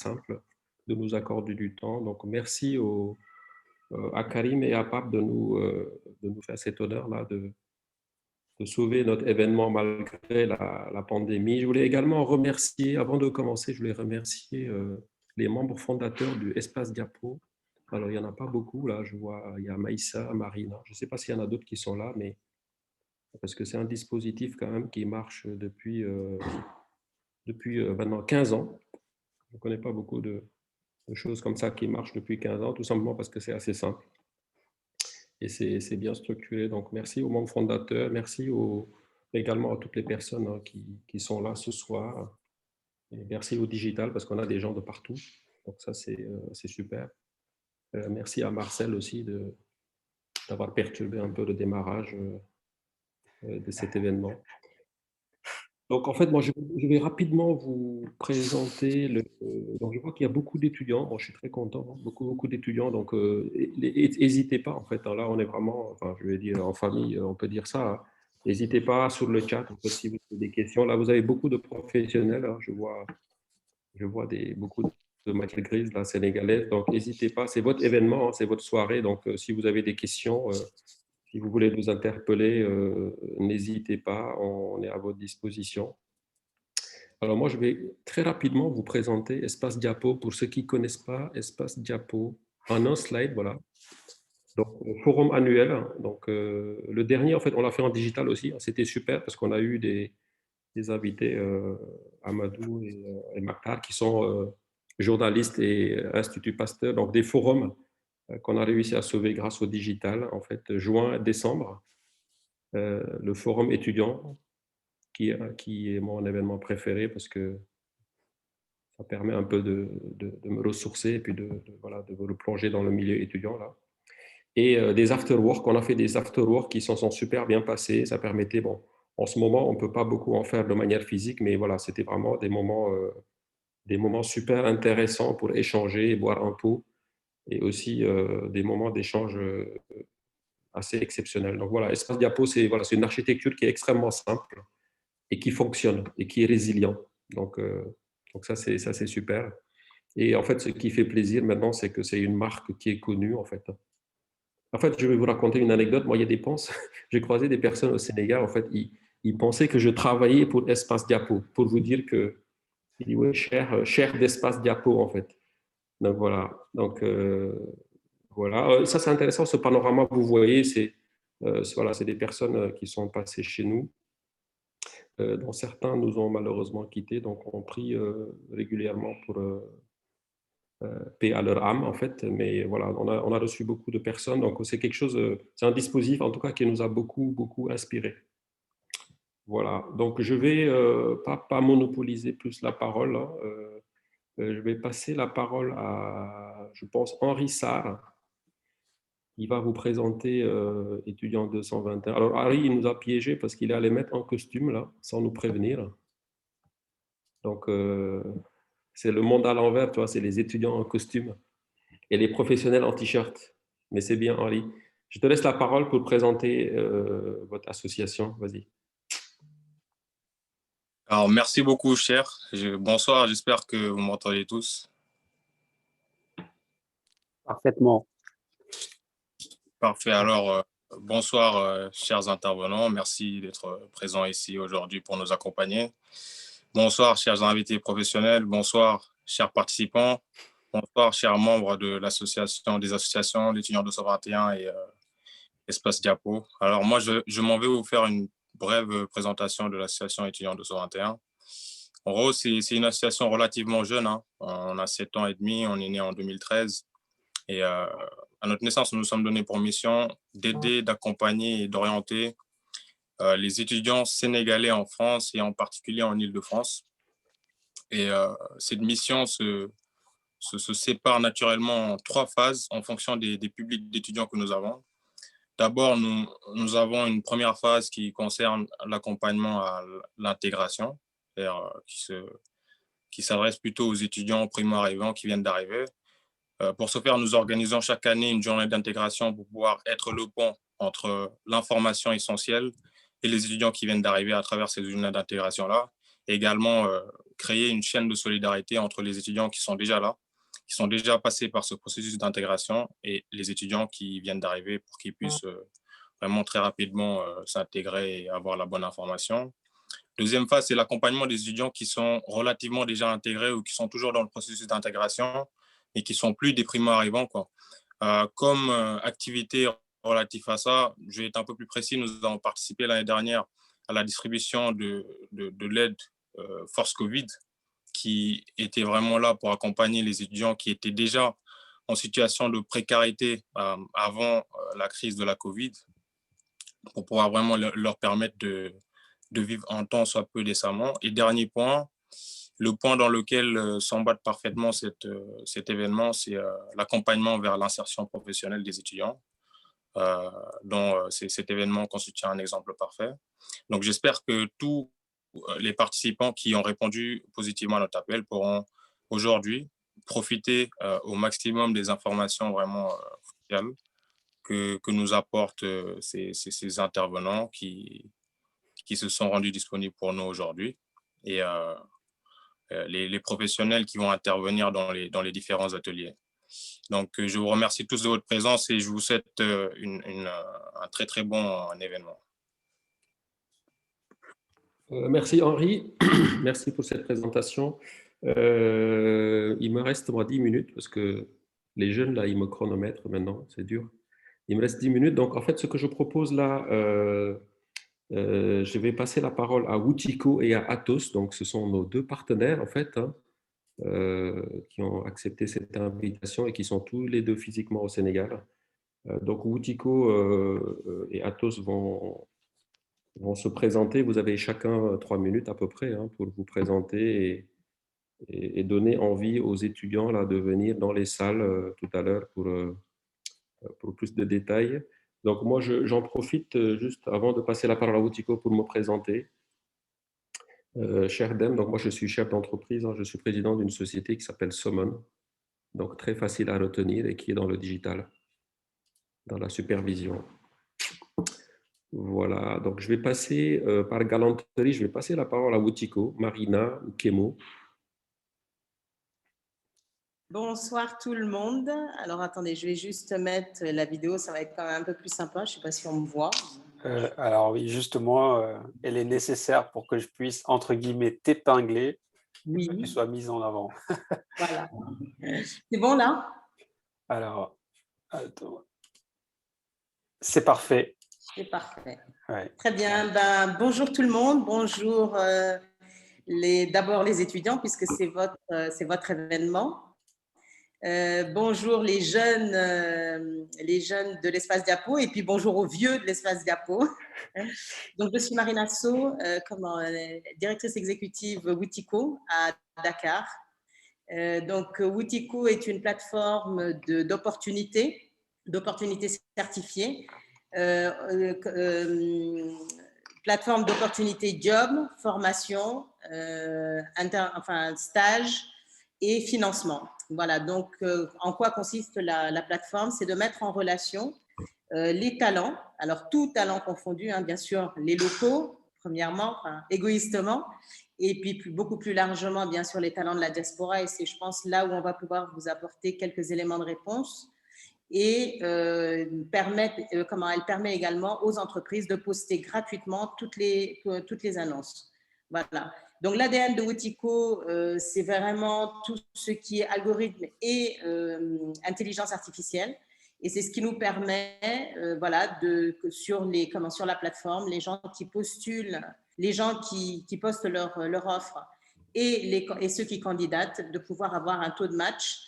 simple de nous accorder du temps. Donc, merci à Karim et à Pape de nous faire cet honneur-là de sauver notre événement malgré la pandémie. Je voulais également remercier, avant de commencer, je voulais remercier les membres fondateurs du Espace Diapo. Alors, il n'y en a pas beaucoup, là, je vois, il y a Maïssa, Marina, je ne sais pas s'il y en a d'autres qui sont là, mais parce que c'est un dispositif quand même qui marche depuis maintenant 15 ans. Je ne connais pas beaucoup de choses comme ça qui marchent depuis 15 ans, tout simplement parce que c'est assez simple et c'est bien structuré. Donc, merci aux membres fondateurs, merci également à toutes les personnes qui sont là ce soir. Et merci au digital parce qu'on a des gens de partout. Donc, ça, c'est super. Merci à Marcel aussi d'avoir perturbé un peu le démarrage de cet événement. Donc, en fait, moi, je vais rapidement vous présenter donc, je vois qu'il y a beaucoup d'étudiants. Bon, je suis très content, hein, beaucoup d'étudiants. Donc, n'hésitez pas, en fait. Hein, là, on est vraiment, enfin, je vais dire en famille, on peut dire ça. Hein. N'hésitez pas sur le chat, en fait, si vous avez des questions. Là, vous avez beaucoup de professionnels. Hein, je vois beaucoup de matières grises, là, sénégalaises. Donc, n'hésitez pas. C'est votre événement, hein, c'est votre soirée. Donc, si vous avez des questions, si vous voulez nous interpeller, n'hésitez pas. On est à votre disposition. Alors moi, je vais très rapidement vous présenter Espace Diapo. Pour ceux qui ne connaissent pas, Espace Diapo, en un slide, voilà. Donc, le forum annuel. Donc, le dernier, en fait, on l'a fait en digital aussi. C'était super parce qu'on a eu des invités, Amadou et Maktar, qui sont journalistes et Institut Pasteur. Donc, des forums qu'on a réussi à sauver grâce au digital. En fait, juin, décembre, le forum étudiant, qui est mon événement préféré parce que ça permet un peu de me ressourcer et puis voilà, de me replonger dans le milieu étudiant. Là. Et des after-work, on a fait des after-work qui sont super bien passés. Ça permettait, bon, en ce moment, on ne peut pas beaucoup en faire de manière physique, mais voilà, c'était vraiment des moments super intéressants pour échanger et boire un pot, et aussi des moments d'échange assez exceptionnels. Donc voilà, Espace Diapo, c'est voilà, une architecture qui est extrêmement simple et qui fonctionne et qui est résilient. Donc ça, c'est super. Et en fait, ce qui fait plaisir maintenant, c'est que c'est une marque qui est connue, en fait. En fait, je vais vous raconter une anecdote. Moi, il y a des penses. J'ai croisé des personnes au Sénégal, en fait, ils pensaient que je travaillais pour Espace Diapo, pour vous dire que, ils disent, ouais, cher d'Espace Diapo, en fait. Donc, voilà. Donc, voilà. Ça, c'est intéressant, ce panorama que vous voyez, voilà, c'est des personnes qui sont passées chez nous, dont certains nous ont malheureusement quittés, donc on prie régulièrement pour paix à leur âme, en fait. Mais voilà, on a reçu beaucoup de personnes. Donc, c'est quelque chose, c'est un dispositif, en tout cas, qui nous a beaucoup inspiré. Voilà. Donc, je vais pas monopoliser plus la parole. Hein. Je vais passer la parole à, je pense, Henri Sarr. Il va vous présenter étudiant 221. Alors, Henri, il nous a piégés parce qu'il allait mettre en costume, là, sans nous prévenir. Donc, c'est le monde à l'envers, tu vois, c'est les étudiants en costume et les professionnels en t-shirt. Mais c'est bien, Henri. Je te laisse la parole pour présenter votre association. Vas-y. Alors, merci beaucoup, cher. Bonsoir, j'espère que vous m'entendez tous. Parfaitement. Parfait. Alors, bonsoir, chers intervenants. Merci d'être présents ici aujourd'hui pour nous accompagner. Bonsoir, chers invités professionnels. Bonsoir, chers participants. Bonsoir, chers membres de l'association des associations d'étudiants 221 et Espace Diapo. Alors, moi, je m'en vais vous faire une brève présentation de l'association étudiants 221. En gros, c'est une association relativement jeune. Hein. On a 7 ans et demi, on est né en 2013. Et à notre naissance, nous nous sommes donnés pour mission d'aider, d'accompagner et d'orienter les étudiants sénégalais en France et en particulier en Île-de-France. Et cette mission se sépare naturellement en 3 phases en fonction des publics d'étudiants que nous avons. D'abord, nous avons une première phase qui concerne l'accompagnement à l'intégration, qui s'adresse plutôt aux étudiants primo-arrivants qui viennent d'arriver. Pour ce faire, nous organisons chaque année une journée d'intégration pour pouvoir être le pont entre l'information essentielle et les étudiants qui viennent d'arriver à travers ces journées d'intégration-là. Et également, créer une chaîne de solidarité entre les étudiants qui sont déjà là, qui sont déjà passés par ce processus d'intégration et les étudiants qui viennent d'arriver pour qu'ils puissent vraiment très rapidement s'intégrer et avoir la bonne information. Deuxième phase, c'est l'accompagnement des étudiants qui sont relativement déjà intégrés ou qui sont toujours dans le processus d'intégration et qui sont plus des primo-arrivants, quoi. Comme activité relative à ça, je vais être un peu plus précis, nous avons participé l'année dernière à la distribution de l'aide Force Covid, qui était vraiment là pour accompagner les étudiants qui étaient déjà en situation de précarité avant la crise de la Covid, pour pouvoir vraiment leur permettre de vivre un temps soit peu décemment. Et dernier point, le point dans lequel s'emballe parfaitement cet événement, c'est l'accompagnement vers l'insertion professionnelle des étudiants, dont cet événement constitue un exemple parfait. Donc j'espère que tous les participants qui ont répondu positivement à notre appel pourront aujourd'hui profiter au maximum des informations vraiment cruciales que nous apportent ces intervenants qui se sont rendus disponibles pour nous aujourd'hui, et les professionnels qui vont intervenir dans les différents ateliers. Donc, je vous remercie tous de votre présence et je vous souhaite un très, très bon événement. Merci Henri, merci pour cette présentation. Il me reste moi 10 minutes parce que les jeunes là, ils me chronomètrent maintenant, c'est dur. Il me reste 10 minutes, donc en fait ce que je propose là, je vais passer la parole à Wutiko et à Atos, donc ce sont nos deux partenaires en fait, hein, qui ont accepté cette invitation et qui sont tous les deux physiquement au Sénégal. Donc Wutiko et Atos vont se présenter. Vous avez chacun 3 minutes à peu près hein, pour vous présenter et donner envie aux étudiants là, de venir dans les salles tout à l'heure pour plus de détails. Donc moi, j'en profite juste avant de passer la parole à Wutiko pour me présenter. Cher Dem, donc moi je suis chef d'entreprise, hein, je suis président d'une société qui s'appelle Summon, donc très facile à retenir et qui est dans le digital, dans la supervision. Voilà, donc je vais passer par galanterie, je vais passer la parole à Wutiko, Marina ou Kemo. Bonsoir tout le monde. Alors attendez, je vais juste mettre la vidéo, ça va être quand même un peu plus sympa. Je ne sais pas si on me voit. Alors oui, justement, elle est nécessaire pour que je puisse, entre guillemets, t'épingler, oui, que tu sois mise en avant. Voilà. C'est bon là? Alors, attends. C'est parfait. C'est parfait. Ouais. Très bien. Ben, bonjour tout le monde. Bonjour d'abord les étudiants, puisque c'est votre événement. Bonjour les jeunes de l'espace Diapo, et puis bonjour aux vieux de l'espace Diapo. Donc, je suis Marina So, directrice exécutive Wutiko à Dakar. Donc, Wutiko est une plateforme d'opportunités certifiées, plateforme d'opportunités job, formation, stage et financement. Voilà, donc en quoi consiste la plateforme? C'est de mettre en relation les talents, alors tous talents confondus, hein, bien sûr, les locaux, premièrement, égoïstement, et puis beaucoup plus largement, bien sûr, les talents de la diaspora, et c'est, je pense, là où on va pouvoir vous apporter quelques éléments de réponse, et elle permet également aux entreprises de poster gratuitement toutes les annonces. Voilà. Donc, l'ADN de Wutiko, c'est vraiment tout ce qui est algorithme et intelligence artificielle. Et c'est ce qui nous permet, sur la plateforme, les gens qui postulent, les gens qui postent leur offre et ceux qui candidatent, de pouvoir avoir un taux de match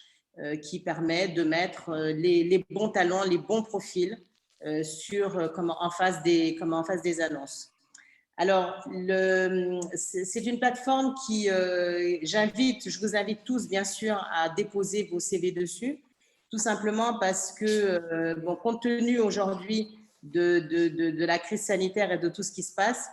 qui permet de mettre les bons talents, les bons profils en face des annonces. Alors, c'est une plateforme qui, je vous invite tous, bien sûr, à déposer vos CV dessus, tout simplement parce que, compte tenu aujourd'hui de la crise sanitaire et de tout ce qui se passe,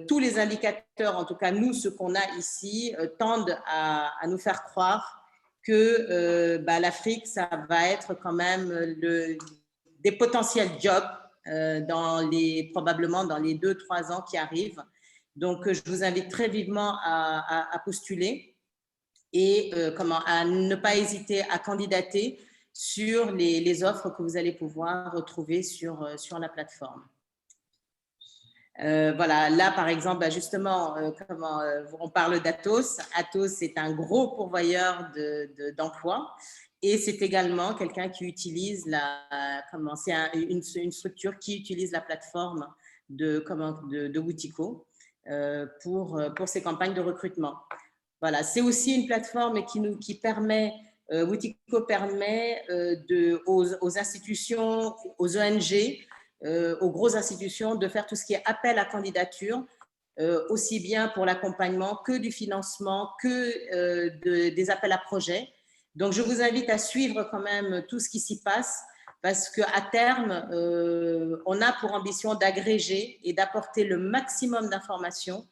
tous les indicateurs, en tout cas nous, ce qu'on a ici, tendent à nous faire croire que l'Afrique, ça va être quand même des potentiels jobs probablement dans les 2-3 ans qui arrivent. Donc, je vous invite très vivement à postuler et à ne pas hésiter à candidater sur les offres que vous allez pouvoir retrouver sur la plateforme. Voilà, là par exemple, justement, on parle d'Atos. Atos est un gros pourvoyeur d'emplois et c'est également quelqu'un qui utilise une structure qui utilise la plateforme de Woutico pour ses campagnes de recrutement. Voilà, c'est aussi une plateforme qui permet, Woutico permet aux institutions, aux ONG, aux grosses institutions de faire tout ce qui est appel à candidature, aussi bien pour l'accompagnement que du financement, que des appels à projets. Donc, je vous invite à suivre quand même tout ce qui s'y passe parce qu'à terme, on a pour ambition d'agréger et d'apporter le maximum d'informations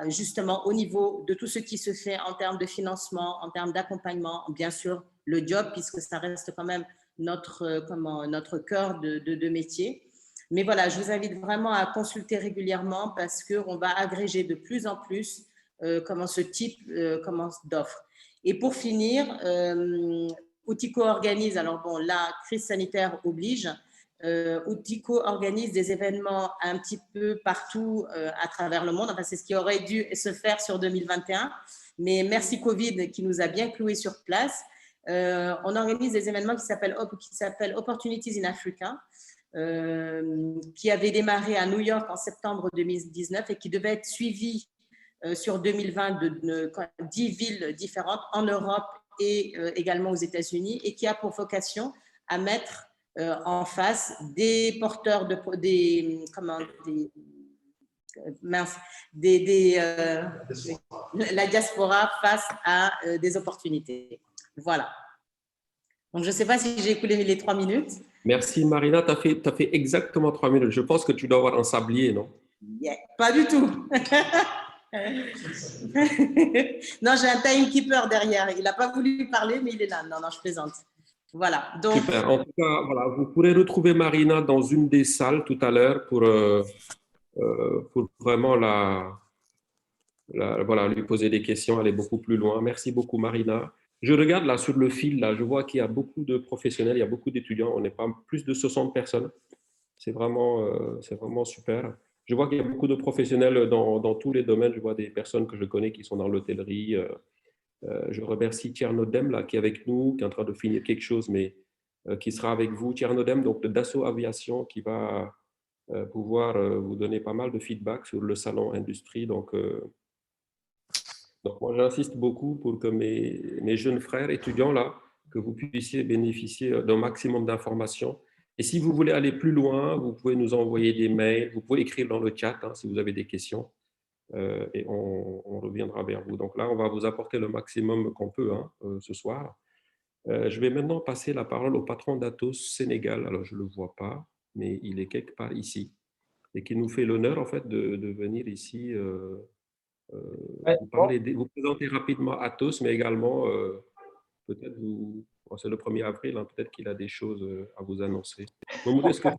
justement au niveau de tout ce qui se fait en termes de financement, en termes d'accompagnement, bien sûr, le job, puisque ça reste quand même notre cœur de métier. Mais voilà, je vous invite vraiment à consulter régulièrement parce qu'on va agréger de plus en plus ce type d'offres. Et pour finir, Woutico organise, alors bon, la crise sanitaire oblige, Woutico organise des événements un petit peu partout à travers le monde. Enfin, c'est ce qui aurait dû se faire sur 2021. Mais merci Covid qui nous a bien cloués sur place. On organise des événements qui s'appellent Opportunities in Africa, qui avait démarré à New York en septembre 2019 et qui devait être suivi sur 2020 de 10 villes différentes en Europe et également aux États-Unis et qui a pour vocation à mettre en face des porteurs la diaspora face à des opportunités. Voilà. Donc, je ne sais pas si j'ai écoulé les 3 minutes. Merci Marina, tu as fait exactement 3 minutes. Je pense que tu dois avoir un sablier, non? Yeah, pas du tout. Non, j'ai un timekeeper derrière. Il n'a pas voulu parler, mais il est là. Non, je plaisante. Voilà. Donc, super. En tout cas, voilà, vous pourrez retrouver Marina dans une des salles tout à l'heure pour vraiment voilà, lui poser des questions, aller beaucoup plus loin. Merci beaucoup Marina. Je regarde là sur le fil, là, je vois qu'il y a beaucoup de professionnels, il y a beaucoup d'étudiants. On n'est pas plus de 60 personnes. C'est vraiment super. Je vois qu'il y a beaucoup de professionnels dans tous les domaines. Je vois des personnes que je connais qui sont dans l'hôtellerie. Je remercie Tierno Dem là, qui est avec nous, qui est en train de finir quelque chose, mais qui sera avec vous. Tierno Dem, donc de Dassault Aviation, qui va pouvoir vous donner pas mal de feedback sur le salon industrie. Donc moi, j'insiste beaucoup pour que mes jeunes frères étudiants, là, que vous puissiez bénéficier d'un maximum d'informations. Et si vous voulez aller plus loin, vous pouvez nous envoyer des mails, vous pouvez écrire dans le chat si vous avez des questions et on reviendra vers vous. Donc là, on va vous apporter le maximum qu'on peut ce soir. Je vais maintenant passer la parole au patron d'Atos Sénégal. Alors, je ne le vois pas, mais il est quelque part ici et qui nous fait l'honneur en fait de venir ici vous présenter rapidement Atos, mais également peut-être c'est le 1er avril, peut-être qu'il a des choses à vous annoncer. Mamoudou, est-ce que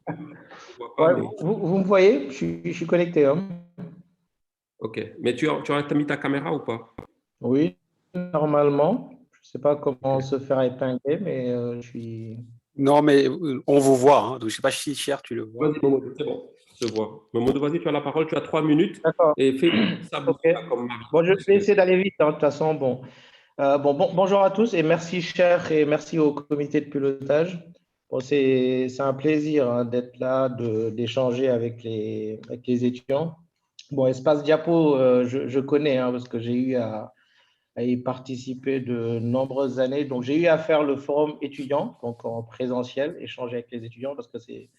vous me voyez? Je suis connecté. Ok, mais tu as mis ta caméra ou pas? Oui, normalement. Je ne sais pas comment se faire épingler, mais je suis… Non, mais on vous voit, donc je ne sais pas si Cher, tu le vois. Vas-y, Mamoudou, c'est bon, je vois. Mamoudou, vas-y, tu as la parole, tu as 3 minutes. D'accord. Et fais ça Okay. comme Marie. Bon, je vais essayer d'aller vite, de toute façon. Bonjour à tous et merci Cher et merci au comité de pilotage. Bon, c'est un plaisir d'être là, d'échanger avec les étudiants. Bon, Espace Diapo, je connais parce que j'ai eu à y participer de nombreuses années. Donc, j'ai eu à faire le forum étudiant, donc en présentiel, échanger avec les étudiants parce que c'est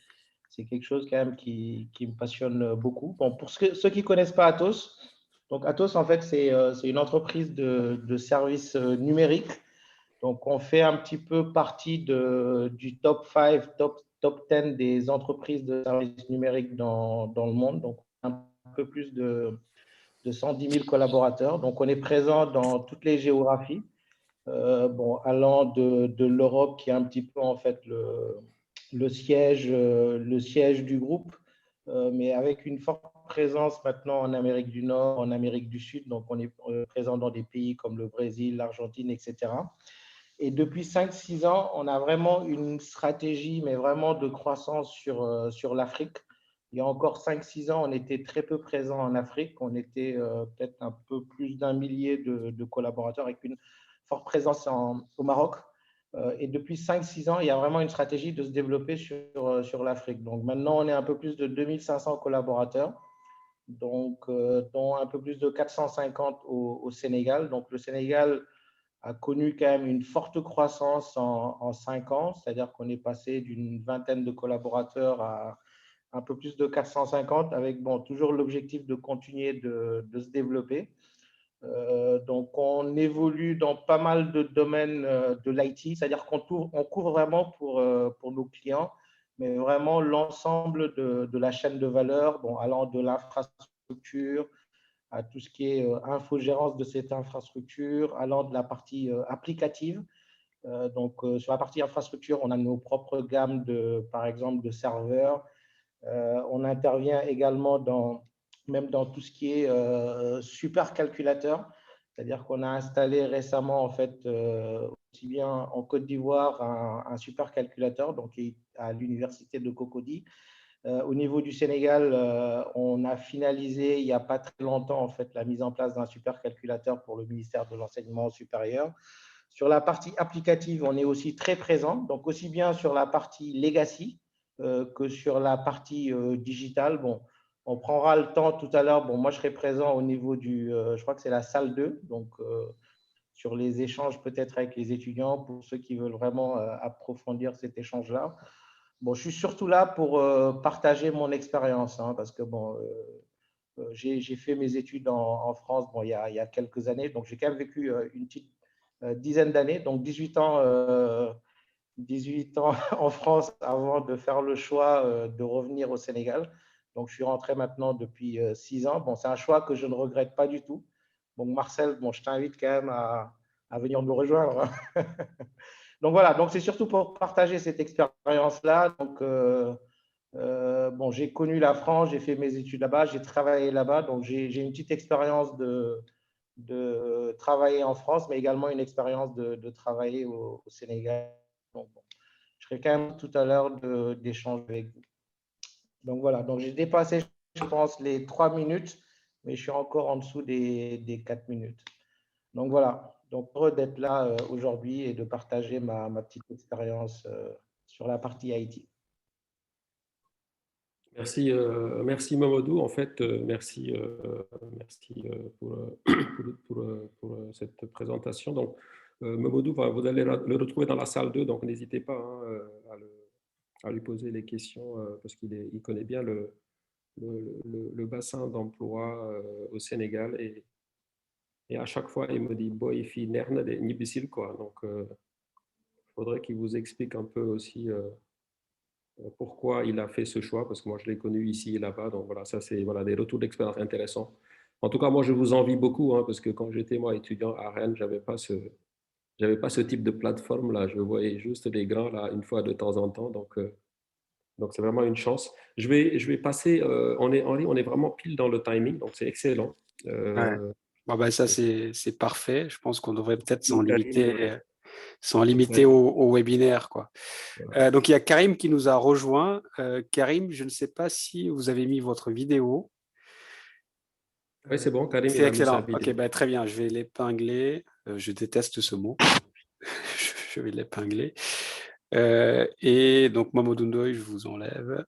quelque chose quand même qui me passionne beaucoup. Bon, pour ceux qui ne connaissent pas Atos, donc Atos, en fait, c'est une entreprise de services numériques. Donc, on fait un petit peu partie du top 5, top 10 des entreprises de services numériques dans le monde. Donc, un peu plus de 110 000 collaborateurs. Donc, on est présent dans toutes les géographies, allant de l'Europe, qui est un petit peu en fait le siège du groupe, mais avec une forte présence maintenant en Amérique du Nord, en Amérique du Sud. Donc, on est présent dans des pays comme le Brésil, l'Argentine, etc. Et depuis 5-6 ans, on a vraiment une stratégie, mais vraiment de croissance sur l'Afrique. Il y a encore 5-6 ans, on était très peu présent en Afrique. On était peut-être un peu plus d'un millier de collaborateurs avec une forte présence au Maroc. Et depuis 5-6 ans, il y a vraiment une stratégie de se développer sur l'Afrique. Donc maintenant, on est un peu plus de 2500 collaborateurs, donc, dont un peu plus de 450 au Sénégal. Donc le Sénégal a connu quand même une forte croissance en 5 ans, c'est-à-dire qu'on est passé d'une vingtaine de collaborateurs à un peu plus de 450, avec toujours l'objectif de continuer de se développer. Donc, on évolue dans pas mal de domaines de l'IT, c'est-à-dire qu'on couvre vraiment pour nos clients, mais vraiment l'ensemble de la chaîne de valeur, allant de l'infrastructure à tout ce qui est infogérance de cette infrastructure, allant de la partie applicative. Donc, sur la partie infrastructure, on a nos propres gammes, par exemple, de serveurs. On intervient également même dans tout ce qui est supercalculateur, c'est-à-dire qu'on a installé récemment, en fait, aussi bien en Côte d'Ivoire, un supercalculateur, donc à l'université de Cocody. Au niveau du Sénégal, on a finalisé il n'y a pas très longtemps, en fait, la mise en place d'un supercalculateur pour le ministère de l'Enseignement supérieur. Sur la partie applicative, on est aussi très présent, donc aussi bien sur la partie legacy que sur la partie digitale. On prendra le temps tout à l'heure. Moi, je serai présent au niveau je crois que c'est la salle 2, donc sur les échanges peut-être avec les étudiants pour ceux qui veulent vraiment approfondir cet échange-là. Je suis surtout là pour partager mon expérience, parce que j'ai fait mes études en France il y a quelques années, donc j'ai quand même vécu une petite dizaine d'années, donc 18 ans en France avant de faire le choix de revenir au Sénégal. Donc, je suis rentré maintenant depuis 6 ans. C'est un choix que je ne regrette pas du tout. Donc, Marcel, je t'invite quand même à venir me rejoindre. Donc, voilà. Donc, c'est surtout pour partager cette expérience-là. Donc, j'ai connu la France, j'ai fait mes études là-bas, j'ai travaillé là-bas. Donc, j'ai une petite expérience de travailler en France, mais également une expérience de travailler au Sénégal. Donc, je serai quand même tout à l'heure d'échanger avec vous. Donc voilà, donc j'ai dépassé, je pense, les 3 minutes, mais je suis encore en dessous des 4 minutes. Donc voilà, donc heureux d'être là aujourd'hui et de partager ma petite expérience sur la partie IT. Merci, merci Mamadou. En fait, merci pour cette présentation. Donc, Mamadou, vous allez le retrouver dans la salle 2, donc n'hésitez pas à lui poser les questions parce qu'il connaît bien le bassin d'emploi au Sénégal et à chaque fois, il me dit « Boy, fi nerne de nibisil » quoi. Donc, il faudrait qu'il vous explique un peu aussi pourquoi il a fait ce choix, parce que moi, je l'ai connu ici et là-bas. Donc, voilà, ça, c'est des retours d'expérience intéressants. En tout cas, moi, je vous envie beaucoup, parce que quand j'étais, moi, étudiant à Rennes, je n'avais pas ce type de plateforme-là. Je voyais juste les grands, là, une fois de temps en temps. Donc, c'est vraiment une chance. Je vais passer, on est vraiment pile dans le timing, donc c'est excellent. Ça, c'est parfait. Je pense qu'on devrait peut-être s'en limiter au webinaire, quoi. Voilà. Donc, il y a Karim qui nous a rejoint. Karim, je ne sais pas si vous avez mis votre vidéo. Oui, c'est bon, Karim. C'est excellent. Ok, très bien. Je vais l'épingler. Je déteste ce mot. Je vais l'épingler. Et donc, Mamadou Ndoye, je vous enlève.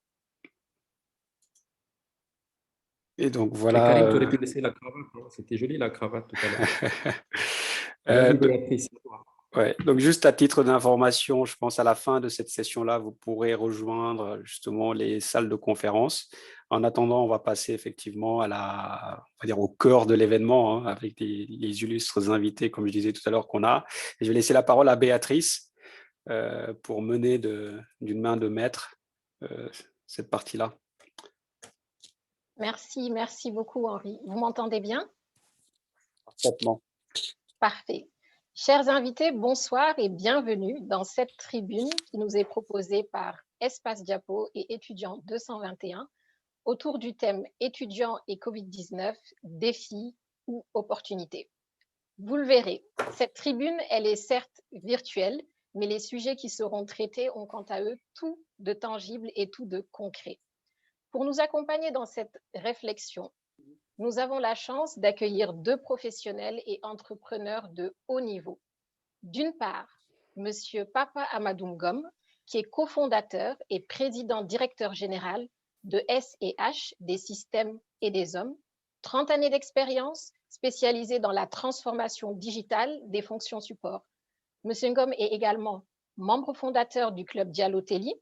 Et donc, voilà. Et Karim, tu aurais pu laisser la cravate. C'était joli, la cravate, tout à l'heure. Ouais, donc juste à titre d'information, je pense à la fin de cette session-là, vous pourrez rejoindre justement les salles de conférence. En attendant, on va passer effectivement on va dire au cœur de l'événement, avec les illustres invités, comme je disais tout à l'heure, qu'on a. Et je vais laisser la parole à Béatrice pour mener d'une main de maître cette partie-là. Merci beaucoup Henri. Vous m'entendez bien? Parfaitement. Parfait. Chers invités, bonsoir et bienvenue dans cette tribune qui nous est proposée par Espace Diapo et étudiants 221 autour du thème étudiants et Covid-19, défis ou opportunités. Vous le verrez, cette tribune, elle est certes virtuelle, mais les sujets qui seront traités ont quant à eux tout de tangible et tout de concret. Pour nous accompagner dans cette réflexion, nous avons la chance d'accueillir 2 professionnels et entrepreneurs de haut niveau. D'une part, Monsieur Papa Amadou Ngom, qui est cofondateur et président directeur général de S&H, des systèmes et des hommes, 30 années d'expérience, spécialisé dans la transformation digitale des fonctions support. Monsieur Ngom est également membre fondateur du club Dialotelli,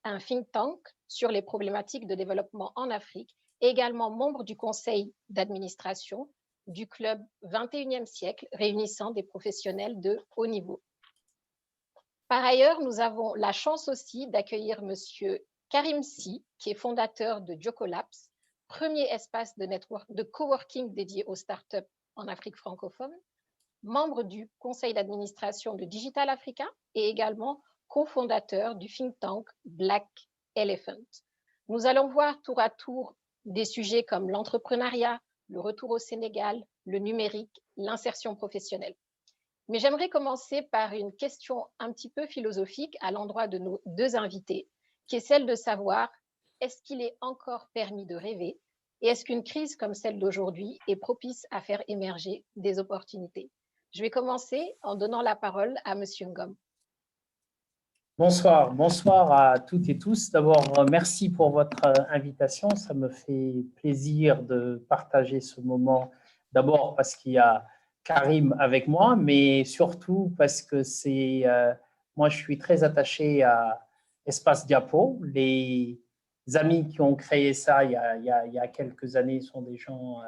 un think tank sur les problématiques de développement en Afrique, et également membre du conseil d'administration du club 21e siècle, réunissant des professionnels de haut niveau. Par ailleurs, nous avons la chance aussi d'accueillir Monsieur Karim Sy, qui est fondateur de Jocolabs, premier espace de coworking dédié aux startups en Afrique francophone, membre du conseil d'administration de Digital Africa et également cofondateur du think tank Black Elephant. Nous allons voir tour à tour des sujets comme l'entrepreneuriat, le retour au Sénégal, le numérique, l'insertion professionnelle. Mais j'aimerais commencer par une question un petit peu philosophique à l'endroit de nos 2 invités, qui est celle de savoir, est-ce qu'il est encore permis de rêver et est-ce qu'une crise comme celle d'aujourd'hui est propice à faire émerger des opportunités? Je vais commencer en donnant la parole à Monsieur Ngom. Bonsoir, bonsoir à toutes et tous. D'abord, merci pour votre invitation. Ça me fait plaisir de partager ce moment. D'abord parce qu'il y a Karim avec moi, mais surtout parce que moi, je suis très attaché à Espace Diapo. Les amis qui ont créé ça il y a quelques années sont des gens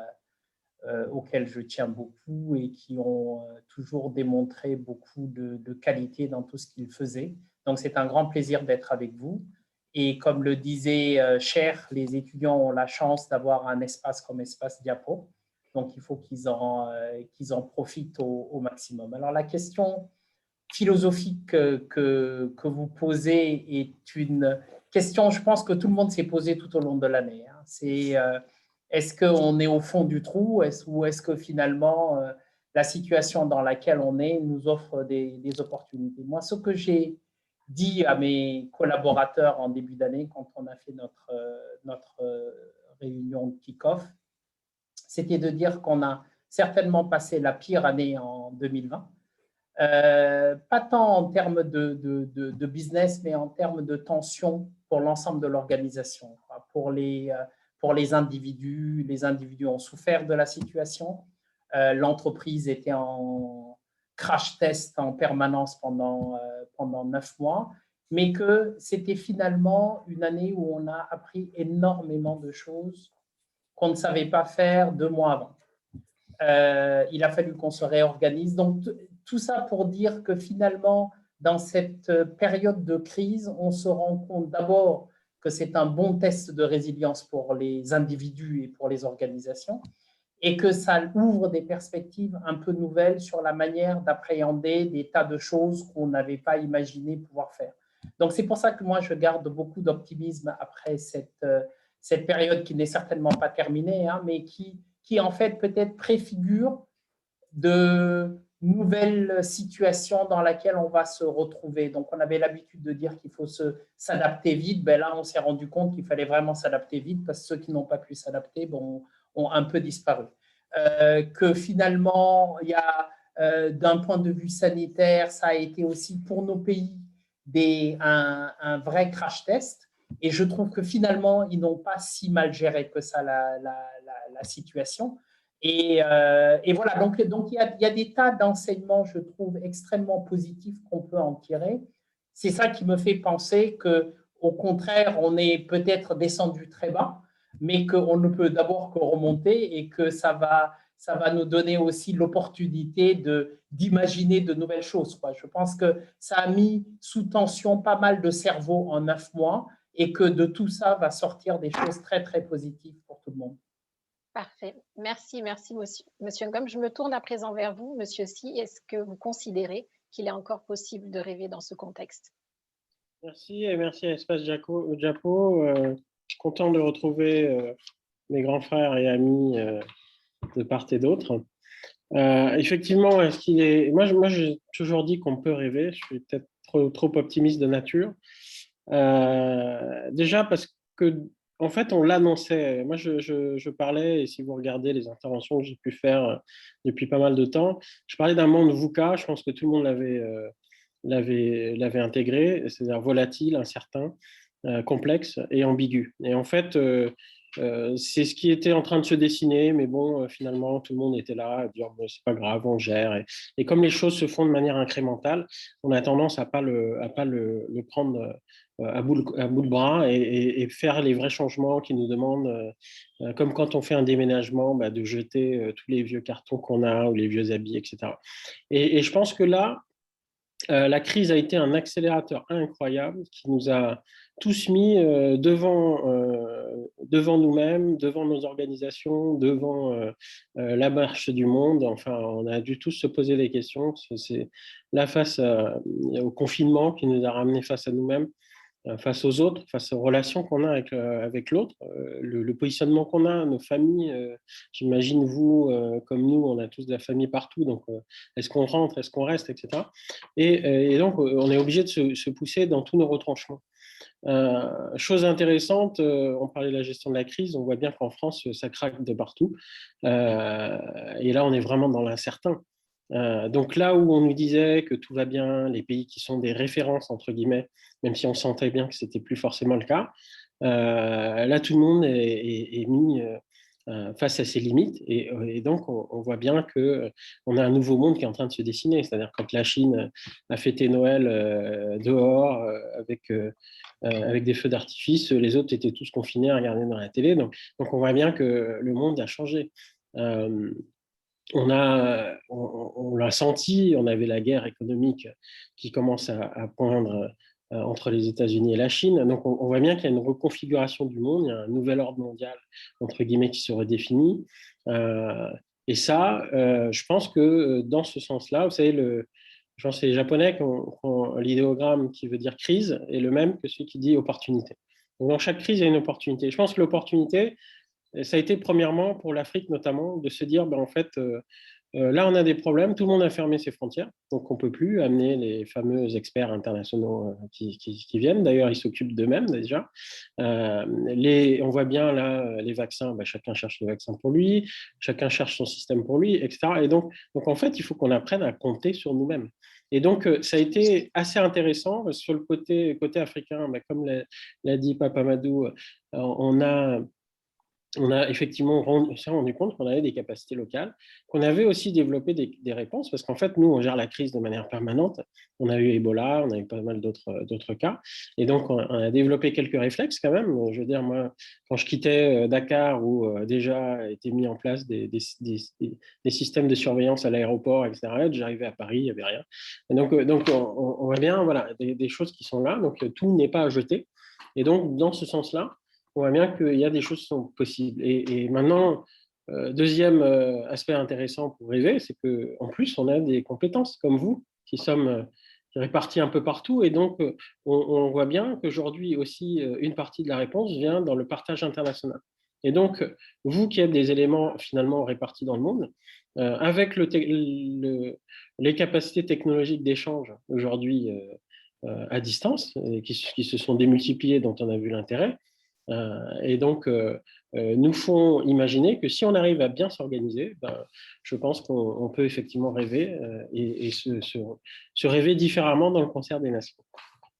auxquels je tiens beaucoup et qui ont toujours démontré beaucoup de qualité dans tout ce qu'ils faisaient. Donc, c'est un grand plaisir d'être avec vous. Et comme le disait Cher, les étudiants ont la chance d'avoir un espace comme Espace Diapo. Donc, il faut qu'ils en profitent au maximum. Alors, la question philosophique que vous posez est une question, je pense, que tout le monde s'est posée tout au long de l'année. C'est est-ce qu'on est au fond du trou ou est-ce que finalement, la situation dans laquelle on est nous offre des opportunités? Moi, ce que j'ai dit à mes collaborateurs en début d'année, quand on a fait notre réunion de kick-off, c'était de dire qu'on a certainement passé la pire année en 2020. Pas tant en termes de business, mais en termes de tension pour l'ensemble de l'organisation. Pour les individus ont souffert de la situation. L'entreprise était en crash test en permanence pendant 9 mois, mais que c'était finalement une année où on a appris énormément de choses qu'on ne savait pas faire 2 mois avant. Il a fallu qu'on se réorganise. Donc, tout ça pour dire que finalement, dans cette période de crise, on se rend compte d'abord que c'est un bon test de résilience pour les individus et pour les organisations, et que ça ouvre des perspectives un peu nouvelles sur la manière d'appréhender des tas de choses qu'on n'avait pas imaginé pouvoir faire. Donc, c'est pour ça que moi, je garde beaucoup d'optimisme après cette période qui n'est certainement pas terminée, mais qui en fait peut-être préfigure de nouvelles situations dans lesquelles on va se retrouver. Donc, on avait l'habitude de dire qu'il faut s'adapter vite. Ben là, on s'est rendu compte qu'il fallait vraiment s'adapter vite parce que ceux qui n'ont pas pu s'adapter ont un peu disparu. Que finalement, il y a, d'un point de vue sanitaire, ça a été aussi pour nos pays un vrai crash test. Et je trouve que finalement, ils n'ont pas si mal géré que ça la situation. Et voilà, donc il y a des tas d'enseignements, je trouve, extrêmement positifs qu'on peut en tirer. C'est ça qui me fait penser qu'au contraire, on est peut-être descendu très bas, mais qu'on ne peut d'abord que remonter et que ça va nous donner aussi l'opportunité d'imaginer de nouvelles choses. Je pense que ça a mis sous tension pas mal de cerveaux en 9 mois et que de tout ça va sortir des choses très, très positives pour tout le monde. Parfait. Merci, Monsieur Ngom. Je me tourne à présent vers vous, Monsieur Sy. Est-ce que vous considérez qu'il est encore possible de rêver dans ce contexte? Merci et merci à Espace Diapo content de retrouver mes grands frères et amis de part et d'autre. Effectivement, moi j'ai toujours dit qu'on peut rêver. Je suis peut-être trop optimiste de nature. Déjà parce que, en fait, on l'annonçait. Moi, je parlais, et si vous regardez les interventions que j'ai pu faire depuis pas mal de temps, je parlais d'un monde VUCA. Je pense que tout le monde l'avait intégré, c'est-à-dire volatile, incertain, complexe et ambigu. Et en fait, c'est ce qui était en train de se dessiner, mais bon, finalement, tout le monde était là à dire, bon, c'est pas grave, on gère. Et comme les choses se font de manière incrémentale, on a tendance à pas le prendre à bout de bras et faire les vrais changements qui nous demandent, comme quand on fait un déménagement, de jeter tous les vieux cartons qu'on a ou les vieux habits, etc. Et je pense que là, la crise a été un accélérateur incroyable qui nous a tous mis devant nous-mêmes, devant nos organisations, devant la marche du monde. Enfin, on a dû tous se poser des questions. C'est là, face au confinement, qui nous a ramenés face à nous-mêmes, face aux autres, face aux relations qu'on a avec l'autre, le positionnement qu'on a, nos familles. J'imagine vous, comme nous, on a tous de la famille partout, donc est-ce qu'on rentre, est-ce qu'on reste, etc. Et donc, on est obligé de se pousser dans tous nos retranchements. Chose intéressante, on parlait de la gestion de la crise, on voit bien qu'en France, ça craque de partout. Et là, on est vraiment dans l'incertain. Donc là où on nous disait que tout va bien, les pays qui sont des références, entre guillemets, même si on sentait bien que ce n'était plus forcément le cas, là tout le monde est mis face à ses limites. Et donc on voit bien qu'on a un nouveau monde qui est en train de se dessiner. C'est-à-dire quand la Chine a fêté Noël dehors avec des feux d'artifice, les autres étaient tous confinés à regarder dans la télé. Donc on voit bien que le monde a changé. On l'a senti, on avait la guerre économique qui commence à poindre entre les États-Unis et la Chine. Donc, on voit bien qu'il y a une reconfiguration du monde, il y a un nouvel ordre mondial, entre guillemets, qui se redéfinit. Et ça, je pense que dans ce sens-là, vous savez, je pense que les Japonais l'idéogramme qui veut dire crise est le même que celui qui dit opportunité. Donc, dans chaque crise, il y a une opportunité. Je pense que l'opportunité, ça a été premièrement pour l'Afrique notamment de se dire, en fait, là on a des problèmes, tout le monde a fermé ses frontières, donc on ne peut plus amener les fameux experts internationaux qui viennent. D'ailleurs, ils s'occupent d'eux-mêmes déjà. On voit bien là les vaccins, chacun cherche le vaccin pour lui, chacun cherche son système pour lui, etc. Et donc en fait, il faut qu'on apprenne à compter sur nous-mêmes. Et donc, ça a été assez intéressant sur le côté africain, comme l'a dit Papa Madou, on a effectivement rendu compte qu'on avait des capacités locales, qu'on avait aussi développé des réponses, parce qu'en fait, nous, on gère la crise de manière permanente. On a eu Ebola, on a eu pas mal d'autres cas, et donc on a développé quelques réflexes quand même. Je veux dire, moi, quand je quittais Dakar, où déjà étaient mis en place des systèmes de surveillance à l'aéroport, etc., j'arrivais à Paris, il n'y avait rien. Et donc on voit bien, voilà, des choses qui sont là, donc tout n'est pas à jeter. Et donc, dans ce sens-là, on voit bien qu'il y a des choses qui sont possibles. Et maintenant, deuxième aspect intéressant pour rêver, c'est qu'en plus, on a des compétences comme vous qui sommes répartis un peu partout. Et donc, on voit bien qu'aujourd'hui aussi, une partie de la réponse vient dans le partage international. Et donc, vous qui êtes des éléments finalement répartis dans le monde, avec les capacités technologiques d'échange aujourd'hui à distance, qui se sont démultipliées, dont on a vu l'intérêt, et donc, nous font imaginer que si on arrive à bien s'organiser, je pense qu'on peut effectivement rêver et se rêver différemment dans le concert des nations.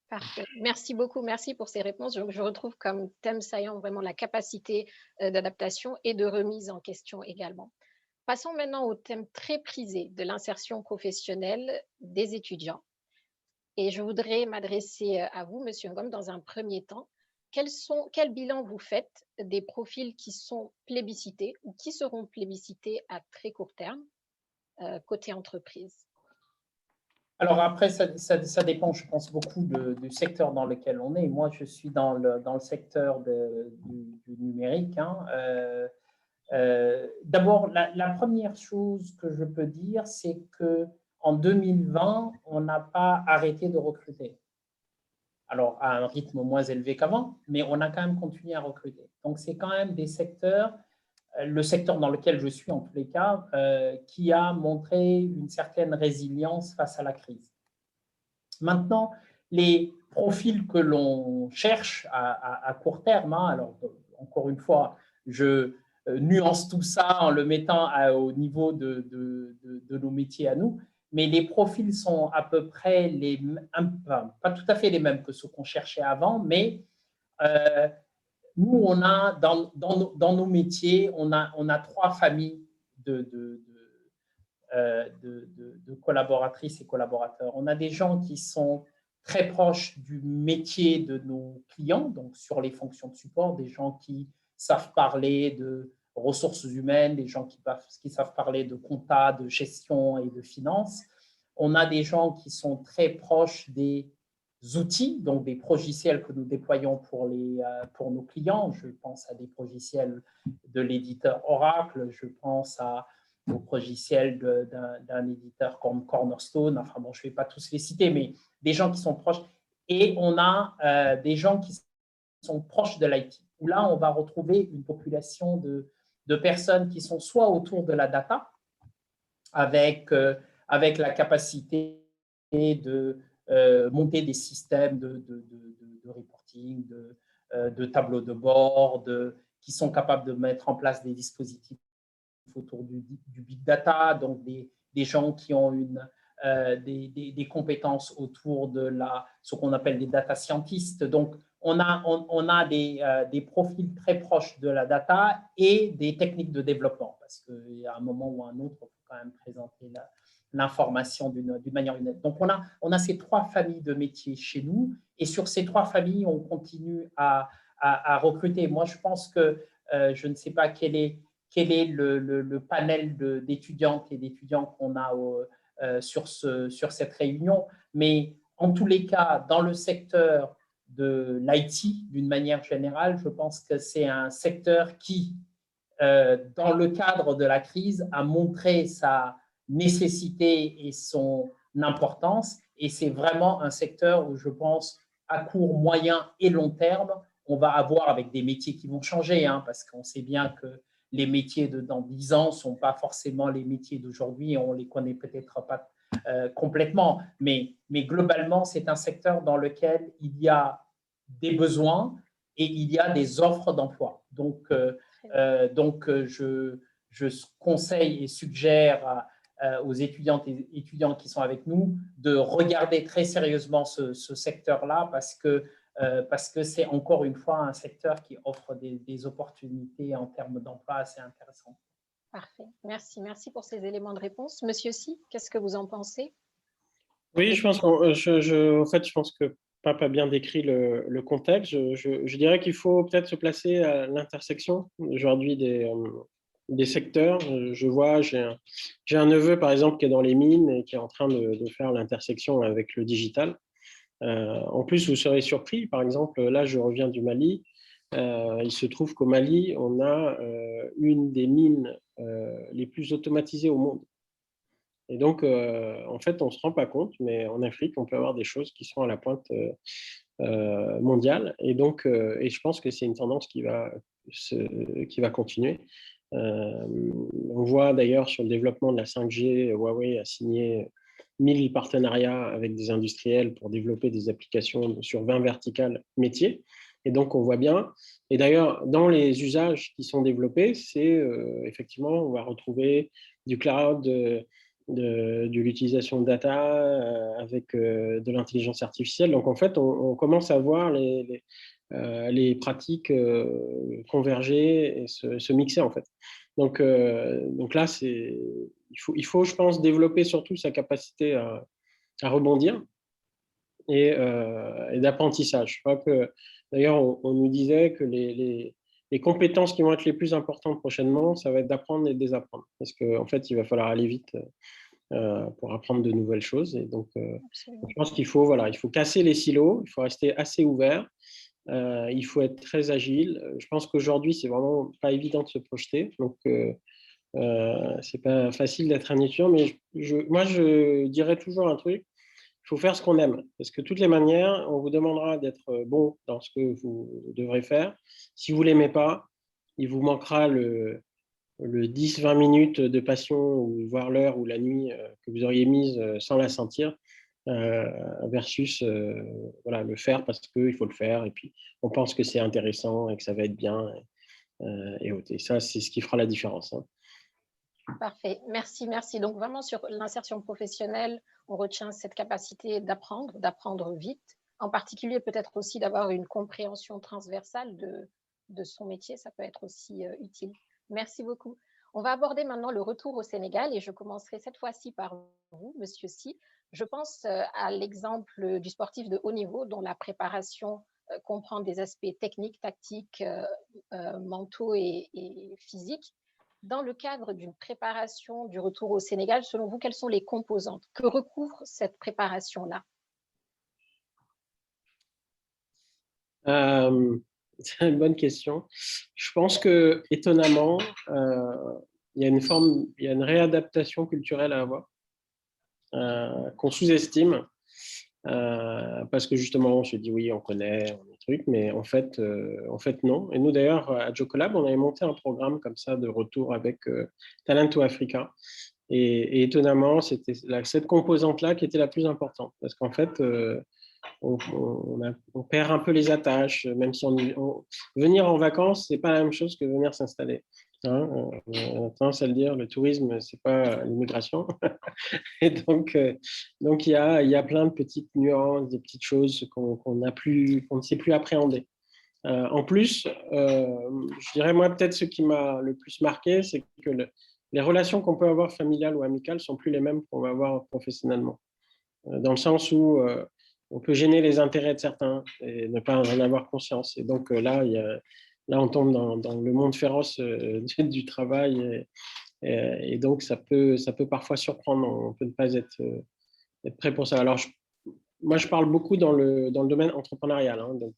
Parfait. Merci beaucoup. Merci pour ces réponses. Je retrouve comme thème saillant vraiment la capacité d'adaptation et de remise en question également. Passons maintenant au thème très prisé de l'insertion professionnelle des étudiants. Et je voudrais m'adresser à vous, Monsieur Ngom, dans un premier temps. Quel bilan vous faites des profils qui sont plébiscités ou qui seront plébiscités à très court terme, côté entreprise? Alors après, ça dépend, je pense, beaucoup du secteur dans lequel on est. Moi, je suis dans le secteur du numérique. D'abord, la première chose que je peux dire, c'est qu'en 2020, on n'a pas arrêté de recruter. alors à un rythme moins élevé qu'avant, mais on a quand même continué à recruter. Donc, c'est quand même des secteurs, le secteur dans lequel je suis en tous les cas, qui a montré une certaine résilience face à la crise. Maintenant, les profils que l'on cherche à court terme, hein, alors encore une fois, je nuance tout ça en le mettant au niveau de nos métiers à nous, mais les profils sont à peu près pas tout à fait les mêmes que ceux qu'on cherchait avant, mais nous, on a dans nos métiers, on a 3 familles de collaboratrices et collaborateurs. On a des gens qui sont très proches du métier de nos clients, donc sur les fonctions de support, des gens qui savent parler de ressources humaines, des gens qui savent parler de compta, de gestion et de finance. On a des gens qui sont très proches des outils, donc des logiciels que nous déployons pour nos clients. Je pense à des logiciels de l'éditeur Oracle, je pense au logiciel d'un éditeur comme Cornerstone. Enfin bon, je ne vais pas tous les citer, mais des gens qui sont proches. Et on a des gens qui sont proches de l'IT, où là, on va retrouver une population de personnes qui sont soit autour de la data, avec la capacité de monter des systèmes de reporting, de tableaux de bord, qui sont capables de mettre en place des dispositifs autour du big data, donc des gens qui ont des compétences autour de ce qu'on appelle des data scientists. Donc, on a des profils très proches de la data et des techniques de développement, parce qu'il y a un moment ou un autre, il faut quand même présenter l'information d'une manière ou d'une autre. Donc, on a ces 3 familles de métiers chez nous, et sur ces 3 familles, on continue à recruter. Moi, je pense que je ne sais pas quel est le panel d'étudiantes et d'étudiants qu'on a sur cette réunion, mais en tous les cas, dans le secteur de l'IT, d'une manière générale, je pense que c'est un secteur qui, dans le cadre de la crise, a montré sa nécessité et son importance, et c'est vraiment un secteur où je pense, à court, moyen et long terme, on va avoir avec des métiers qui vont changer, hein, parce qu'on sait bien que les métiers de dans 10 ans ne sont pas forcément les métiers d'aujourd'hui, et on ne les connaît peut-être pas complètement, mais globalement, c'est un secteur dans lequel il y a des besoins et il y a des offres d'emploi. Donc, je conseille et suggère aux étudiantes et étudiants qui sont avec nous de regarder très sérieusement ce secteur-là, parce que c'est encore une fois un secteur qui offre des opportunités en termes d'emploi assez intéressantes. Parfait. Merci pour ces éléments de réponse. Monsieur Si, qu'est-ce que vous en pensez? Oui, je pense je pense que Pape a bien décrit le contexte. Je dirais qu'il faut peut-être se placer à l'intersection aujourd'hui des secteurs. Je vois, j'ai un neveu, par exemple, qui est dans les mines et qui est en train de faire l'intersection avec le digital. En plus, vous serez surpris, par exemple, là, je reviens du Mali. Il se trouve qu'au Mali, on a une des mines les plus automatisées au monde. Et donc, en fait, on ne se rend pas compte, mais en Afrique, on peut avoir des choses qui sont à la pointe mondiale. Et donc, et je pense que c'est une tendance qui va continuer. On voit d'ailleurs sur le développement de la 5G, Huawei a signé 1000 partenariats avec des industriels pour développer des applications sur 20 verticales métiers. Et donc, on voit bien. Et d'ailleurs, dans les usages qui sont développés, c'est effectivement, on va retrouver du cloud, de l'utilisation de data avec de l'intelligence artificielle. Donc, en fait, on commence à voir les pratiques converger et se mixer, en fait. Donc là, il faut, je pense, développer surtout sa capacité à rebondir et d'apprentissage. Je crois que, d'ailleurs, on nous disait que les compétences qui vont être les plus importantes prochainement, ça va être d'apprendre et de désapprendre. Parce qu'en fait, il va falloir aller vite pour apprendre de nouvelles choses. Et donc, je pense qu'il faut casser les silos, il faut rester assez ouvert, il faut être très agile. Je pense qu'aujourd'hui, c'est vraiment pas évident de se projeter. Donc, c'est pas facile d'être un étudiant, mais moi, je dirais toujours un truc. Il faut faire ce qu'on aime. Parce que de toutes les manières, on vous demandera d'être bon dans ce que vous devrez faire. Si vous ne l'aimez pas, il vous manquera le 10-20 minutes de passion, ou voire l'heure ou la nuit que vous auriez mise sans la sentir, versus voilà, le faire parce qu'il faut le faire, et puis on pense que c'est intéressant et que ça va être bien. Et ça, c'est ce qui fera la différence. Hein. Parfait, merci, merci. Donc vraiment sur l'insertion professionnelle, on retient cette capacité d'apprendre vite, en particulier peut-être aussi d'avoir une compréhension transversale de son métier, ça peut être aussi utile. Merci beaucoup. On va aborder maintenant le retour au Sénégal et je commencerai cette fois-ci par vous, Monsieur Si. Je pense à l'exemple du sportif de haut niveau dont la préparation comprend des aspects techniques, tactiques, mentaux et physiques. Dans le cadre d'une préparation du retour au Sénégal, selon vous, quelles sont les composantes? Que recouvre cette préparation-là? C'est une bonne question. Je pense que, étonnamment, il y a une réadaptation culturelle à avoir, qu'on sous-estime, parce que justement, on se dit oui, on connaît, on est truc, mais en fait, non. Et nous, d'ailleurs, à Jocolab, on avait monté un programme comme ça de retour avec Talent to Africa. Et étonnamment, c'était cette composante-là qui était la plus importante, parce qu'en fait, on perd un peu les attaches, même si venir en vacances, c'est pas la même chose que venir s'installer. Hein, on a tendance à le dire, le tourisme, c'est pas l'immigration. Et donc il y a plein de petites nuances, des petites choses qu'on ne sait plus appréhender. En plus, je dirais moi peut-être ce qui m'a le plus marqué, c'est que les relations qu'on peut avoir familiales ou amicales sont plus les mêmes qu'on va avoir professionnellement. Dans le sens où on peut gêner les intérêts de certains et ne pas en avoir conscience. Et donc là, on tombe dans le monde féroce du travail. Et donc, ça peut parfois surprendre. On peut ne pas être prêt pour ça. Alors, moi, je parle beaucoup dans le domaine entrepreneurial. Hein, donc,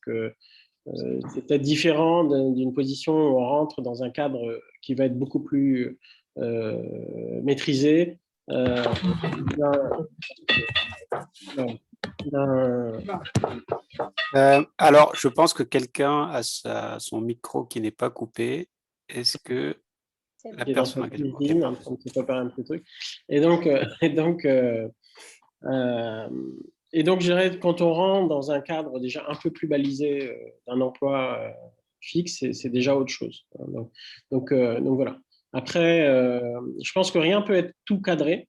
c'est peut-être différent d'une position où on rentre dans un cadre qui va être beaucoup plus maîtrisé. Alors, je pense que quelqu'un a son micro qui n'est pas coupé. Est-ce que la personne a cuisine, en train de se préparer un petit truc. Et donc, je dirais, quand on rentre dans un cadre déjà un peu plus balisé d'un emploi fixe, c'est déjà autre chose. Donc voilà. Après, je pense que rien peut être tout cadré,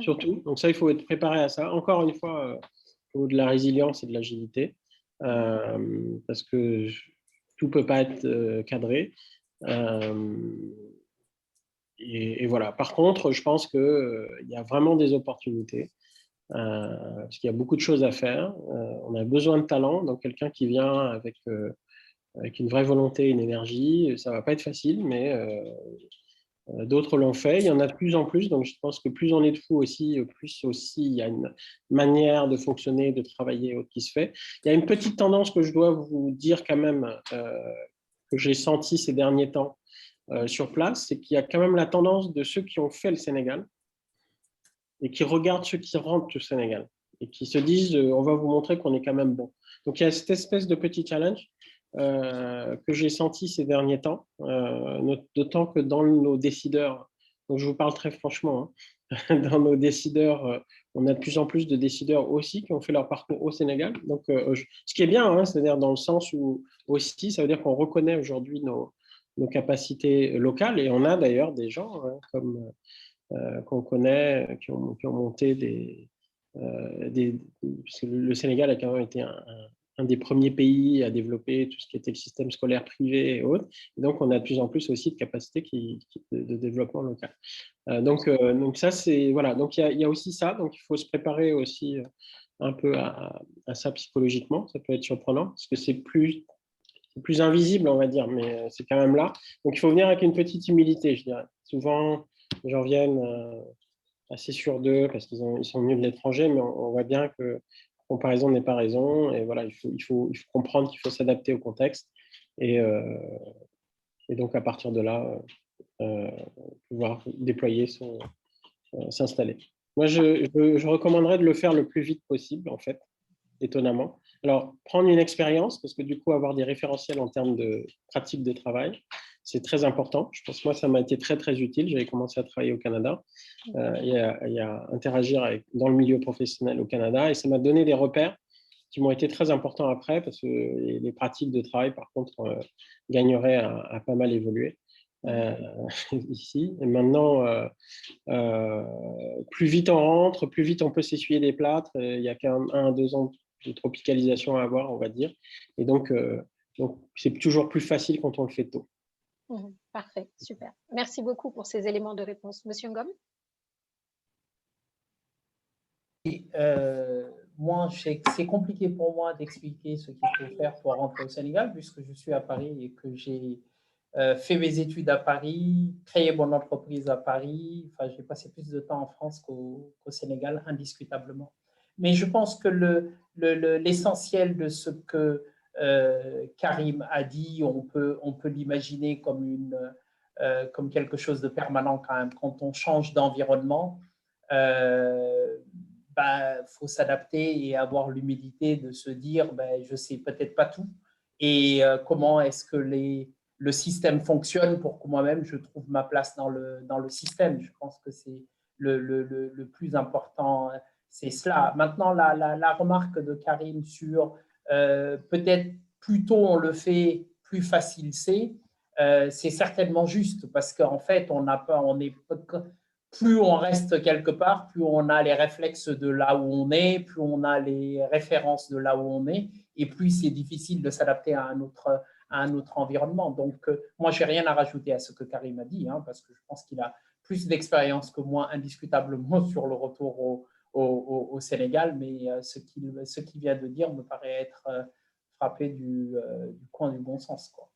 surtout. Donc ça, il faut être préparé à ça. Encore une fois, il faut de la résilience et de l'agilité, parce que tout ne peut pas être cadré. Et voilà. Par contre, je pense qu'il y a vraiment des opportunités, parce qu'il y a beaucoup de choses à faire. On a besoin de talent, donc quelqu'un qui vient avec une vraie volonté, une énergie. Ça ne va pas être facile, mais d'autres l'ont fait. Il y en a de plus en plus, donc je pense que plus on est de fous aussi, plus aussi il y a une manière de fonctionner, de travailler qui se fait. Il y a une petite tendance que je dois vous dire quand même, que j'ai senti ces derniers temps sur place, c'est qu'il y a quand même la tendance de ceux qui ont fait le Sénégal et qui regardent ceux qui rentrent au Sénégal et qui se disent on va vous montrer qu'on est quand même bon. Donc il y a cette espèce de petit challenge que j'ai senti ces derniers temps, d'autant que dans nos décideurs, donc je vous parle très franchement, hein, dans nos décideurs, on a de plus en plus de décideurs aussi qui ont fait leur parcours au Sénégal. Donc, ce qui est bien, hein, c'est-à-dire dans le sens où aussi, ça veut dire qu'on reconnaît aujourd'hui nos capacités locales, et on a d'ailleurs des gens comme qu'on connaît qui ont monté parce que le Sénégal a quand même été un des premiers pays à développer tout ce qui était le système scolaire privé et autres. Et donc, on a de plus en plus aussi de capacités de développement local. Donc ça, c'est voilà. Donc il y a aussi ça. Donc il faut se préparer aussi un peu à ça psychologiquement. Ça peut être surprenant parce que c'est plus invisible, on va dire, mais c'est quand même là. Donc il faut venir avec une petite humilité, je dirais. Souvent, les gens viennent assez sûrs d'eux parce qu'ils sont venus de l'étranger, mais on voit bien que comparaison n'est pas raison. Et voilà, il faut comprendre qu'il faut s'adapter au contexte. Et donc, à partir de là, pouvoir déployer s'installer. Moi, je recommanderais de le faire le plus vite possible, en fait, étonnamment. Alors, prendre une expérience, parce que du coup, avoir des référentiels en termes de pratique de travail, c'est très important. Je pense que moi, ça m'a été très, très utile. J'avais commencé à travailler au Canada et à interagir dans le milieu professionnel au Canada. Et ça m'a donné des repères qui m'ont été très importants après, parce que les pratiques de travail, par contre, gagneraient à pas mal évoluer ici. Et maintenant, plus vite on rentre, plus vite on peut s'essuyer des plâtres. Il n'y a qu'un 1 à 2 ans de tropicalisation à avoir, on va dire. Et donc c'est toujours plus facile quand on le fait tôt. Parfait, super. Merci beaucoup pour ces éléments de réponse. Monsieur Ngom? Moi, c'est compliqué pour moi d'expliquer ce qu'il faut faire pour rentrer au Sénégal, puisque je suis à Paris et que j'ai fait mes études à Paris, créé mon entreprise à Paris. Enfin, j'ai passé plus de temps en France qu'au Sénégal, indiscutablement. Mais je pense que l'essentiel de ce que Karim a dit, on peut l'imaginer comme quelque chose de permanent quand même. Quand on change d'environnement, faut s'adapter et avoir l'humilité de se dire je ne sais peut-être pas tout et comment est-ce que le système fonctionne pour que moi-même je trouve ma place dans le système. Je pense que c'est le plus important, c'est cela. Maintenant, la remarque de Karim sur peut-être plus tôt on le fait, plus facile c'est certainement juste parce qu'en fait, plus on reste quelque part, plus on a les réflexes de là où on est, plus on a les références de là où on est, et plus c'est difficile de s'adapter à un autre environnement. Donc, moi, je n'ai rien à rajouter à ce que Karim a dit, parce que je pense qu'il a plus d'expérience que moi, indiscutablement, sur le retour au Sénégal, mais ce qu'il vient de dire me paraît être frappé du coin du bon sens, quoi.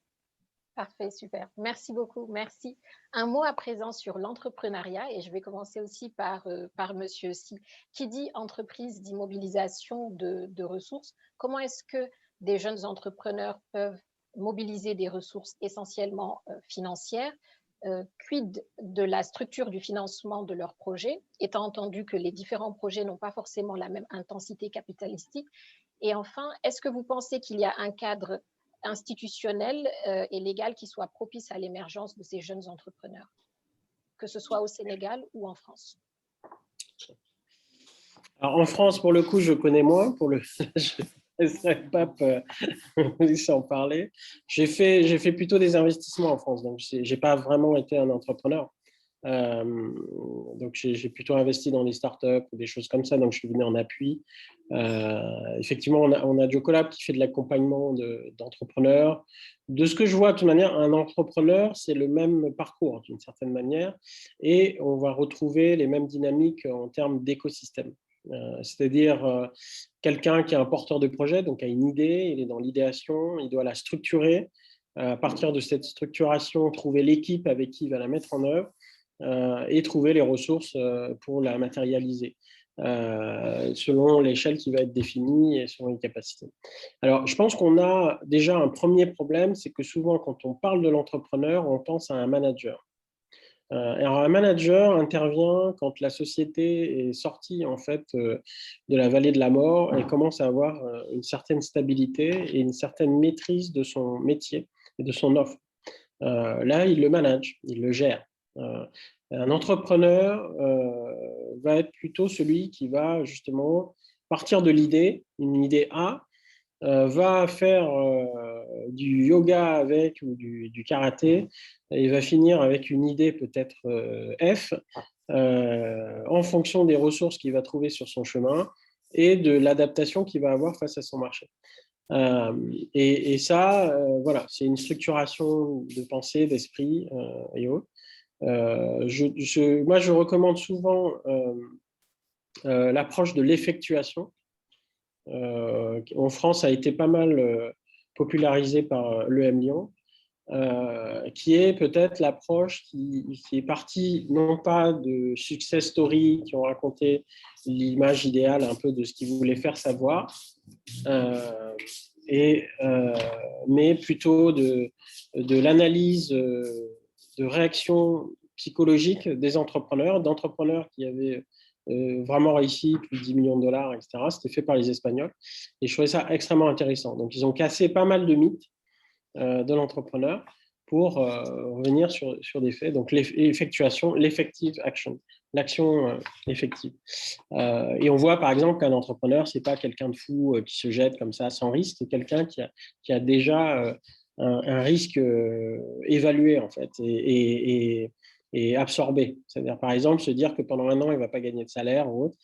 Parfait, super. Merci beaucoup, merci. Un mot à présent sur l'entrepreneuriat et je vais commencer aussi par Monsieur Si. Qui dit entreprise dit mobilisation de ressources. Comment est-ce que des jeunes entrepreneurs peuvent mobiliser des ressources essentiellement financières? Quid de la structure du financement de leurs projets, étant entendu que les différents projets n'ont pas forcément la même intensité capitalistique? Et enfin, est-ce que vous pensez qu'il y a un cadre institutionnel et légal qui soit propice à l'émergence de ces jeunes entrepreneurs, que ce soit au Sénégal ou en France? Alors, en France, pour le coup, je connais moins. Je ne laisserai pas s'en parler. J'ai fait plutôt des investissements en France, donc je n'ai pas vraiment été un entrepreneur. Donc, j'ai plutôt investi dans des startups ou des choses comme ça, donc je suis venu en appui. Effectivement, on a Jocolab qui fait de l'accompagnement d'entrepreneurs. De ce que je vois, de toute manière, un entrepreneur, c'est le même parcours d'une certaine manière, et on va retrouver les mêmes dynamiques en termes d'écosystème. C'est-à-dire quelqu'un qui est un porteur de projet, donc a une idée, il est dans l'idéation, il doit la structurer. À partir de cette structuration, trouver l'équipe avec qui il va la mettre en œuvre. Et trouver les ressources pour la matérialiser selon l'échelle qui va être définie et selon les capacités. Alors, je pense qu'on a déjà un premier problème, c'est que souvent, quand on parle de l'entrepreneur, on pense à un manager. Alors, un manager intervient quand la société est sortie en fait, de la vallée de la mort et commence à avoir une certaine stabilité et une certaine maîtrise de son métier et de son offre. Là, il le manage, il le gère. Un entrepreneur va être plutôt celui qui va justement partir de l'idée, une idée A, va faire du yoga avec ou du karaté et va finir avec une idée peut-être F en fonction des ressources qu'il va trouver sur son chemin et de l'adaptation qu'il va avoir face à son marché. Et ça, voilà, c'est une structuration de pensée, d'esprit et autres. Moi, je recommande souvent l'approche de l'effectuation. En France, ça a été pas mal popularisé par l'EM Lyon, qui est peut-être l'approche qui est partie non pas de success stories qui ont raconté l'image idéale un peu de ce qu'ils voulaient faire savoir, mais plutôt de l'analyse de réactions psychologiques des entrepreneurs, d'entrepreneurs qui avaient vraiment réussi, plus de 10 millions de dollars, etc. C'était fait par les Espagnols. Et je trouvais ça extrêmement intéressant. Donc, ils ont cassé pas mal de mythes de l'entrepreneur pour revenir sur des faits. Donc, l'effectuation, l'effective action, l'action effective. Et on voit, par exemple, qu'un entrepreneur, ce n'est pas quelqu'un de fou qui se jette comme ça sans risque, c'est quelqu'un qui a déjà un risque évalué, en fait, et absorbé. C'est-à-dire, par exemple, se dire que pendant 1 an, il ne va pas gagner de salaire ou autre,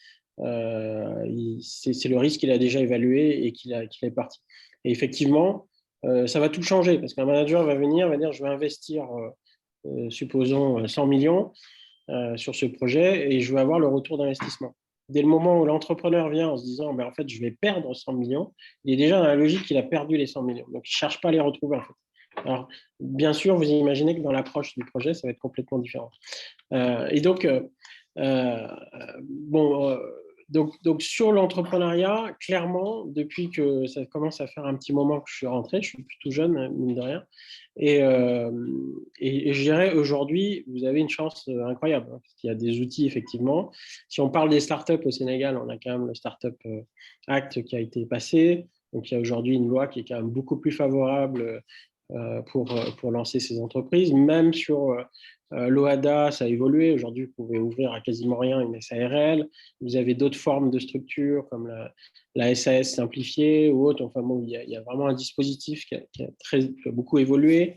c'est le risque qu'il a déjà évalué et qu'il est parti. Et effectivement, ça va tout changer parce qu'un manager va venir, va dire je vais investir, supposons, 100 millions sur ce projet et je vais avoir le retour d'investissement. Dès le moment où l'entrepreneur vient en se disant en fait, je vais perdre 100 millions, il est déjà dans la logique qu'il a perdu les 100 millions. Donc, il ne cherche pas à les retrouver en fait. Alors, bien sûr, vous imaginez que dans l'approche du projet, ça va être complètement différent. Et donc, donc, sur l'entrepreneuriat, clairement, depuis que ça commence à faire un petit moment que je suis rentré, je suis plutôt jeune, mine de rien, et je dirais aujourd'hui, vous avez une chance incroyable, hein, parce qu'il y a des outils, effectivement. Si on parle des startups au Sénégal, on a quand même le Startup Act qui a été passé, donc il y a aujourd'hui une loi qui est quand même beaucoup plus favorable pour lancer ces entreprises, même sur l'OHADA, ça a évolué. Aujourd'hui, vous pouvez ouvrir à quasiment rien une SARL. Vous avez d'autres formes de structures comme la SAS simplifiée ou autre. Enfin, bon, il y a vraiment un dispositif qui a beaucoup évolué.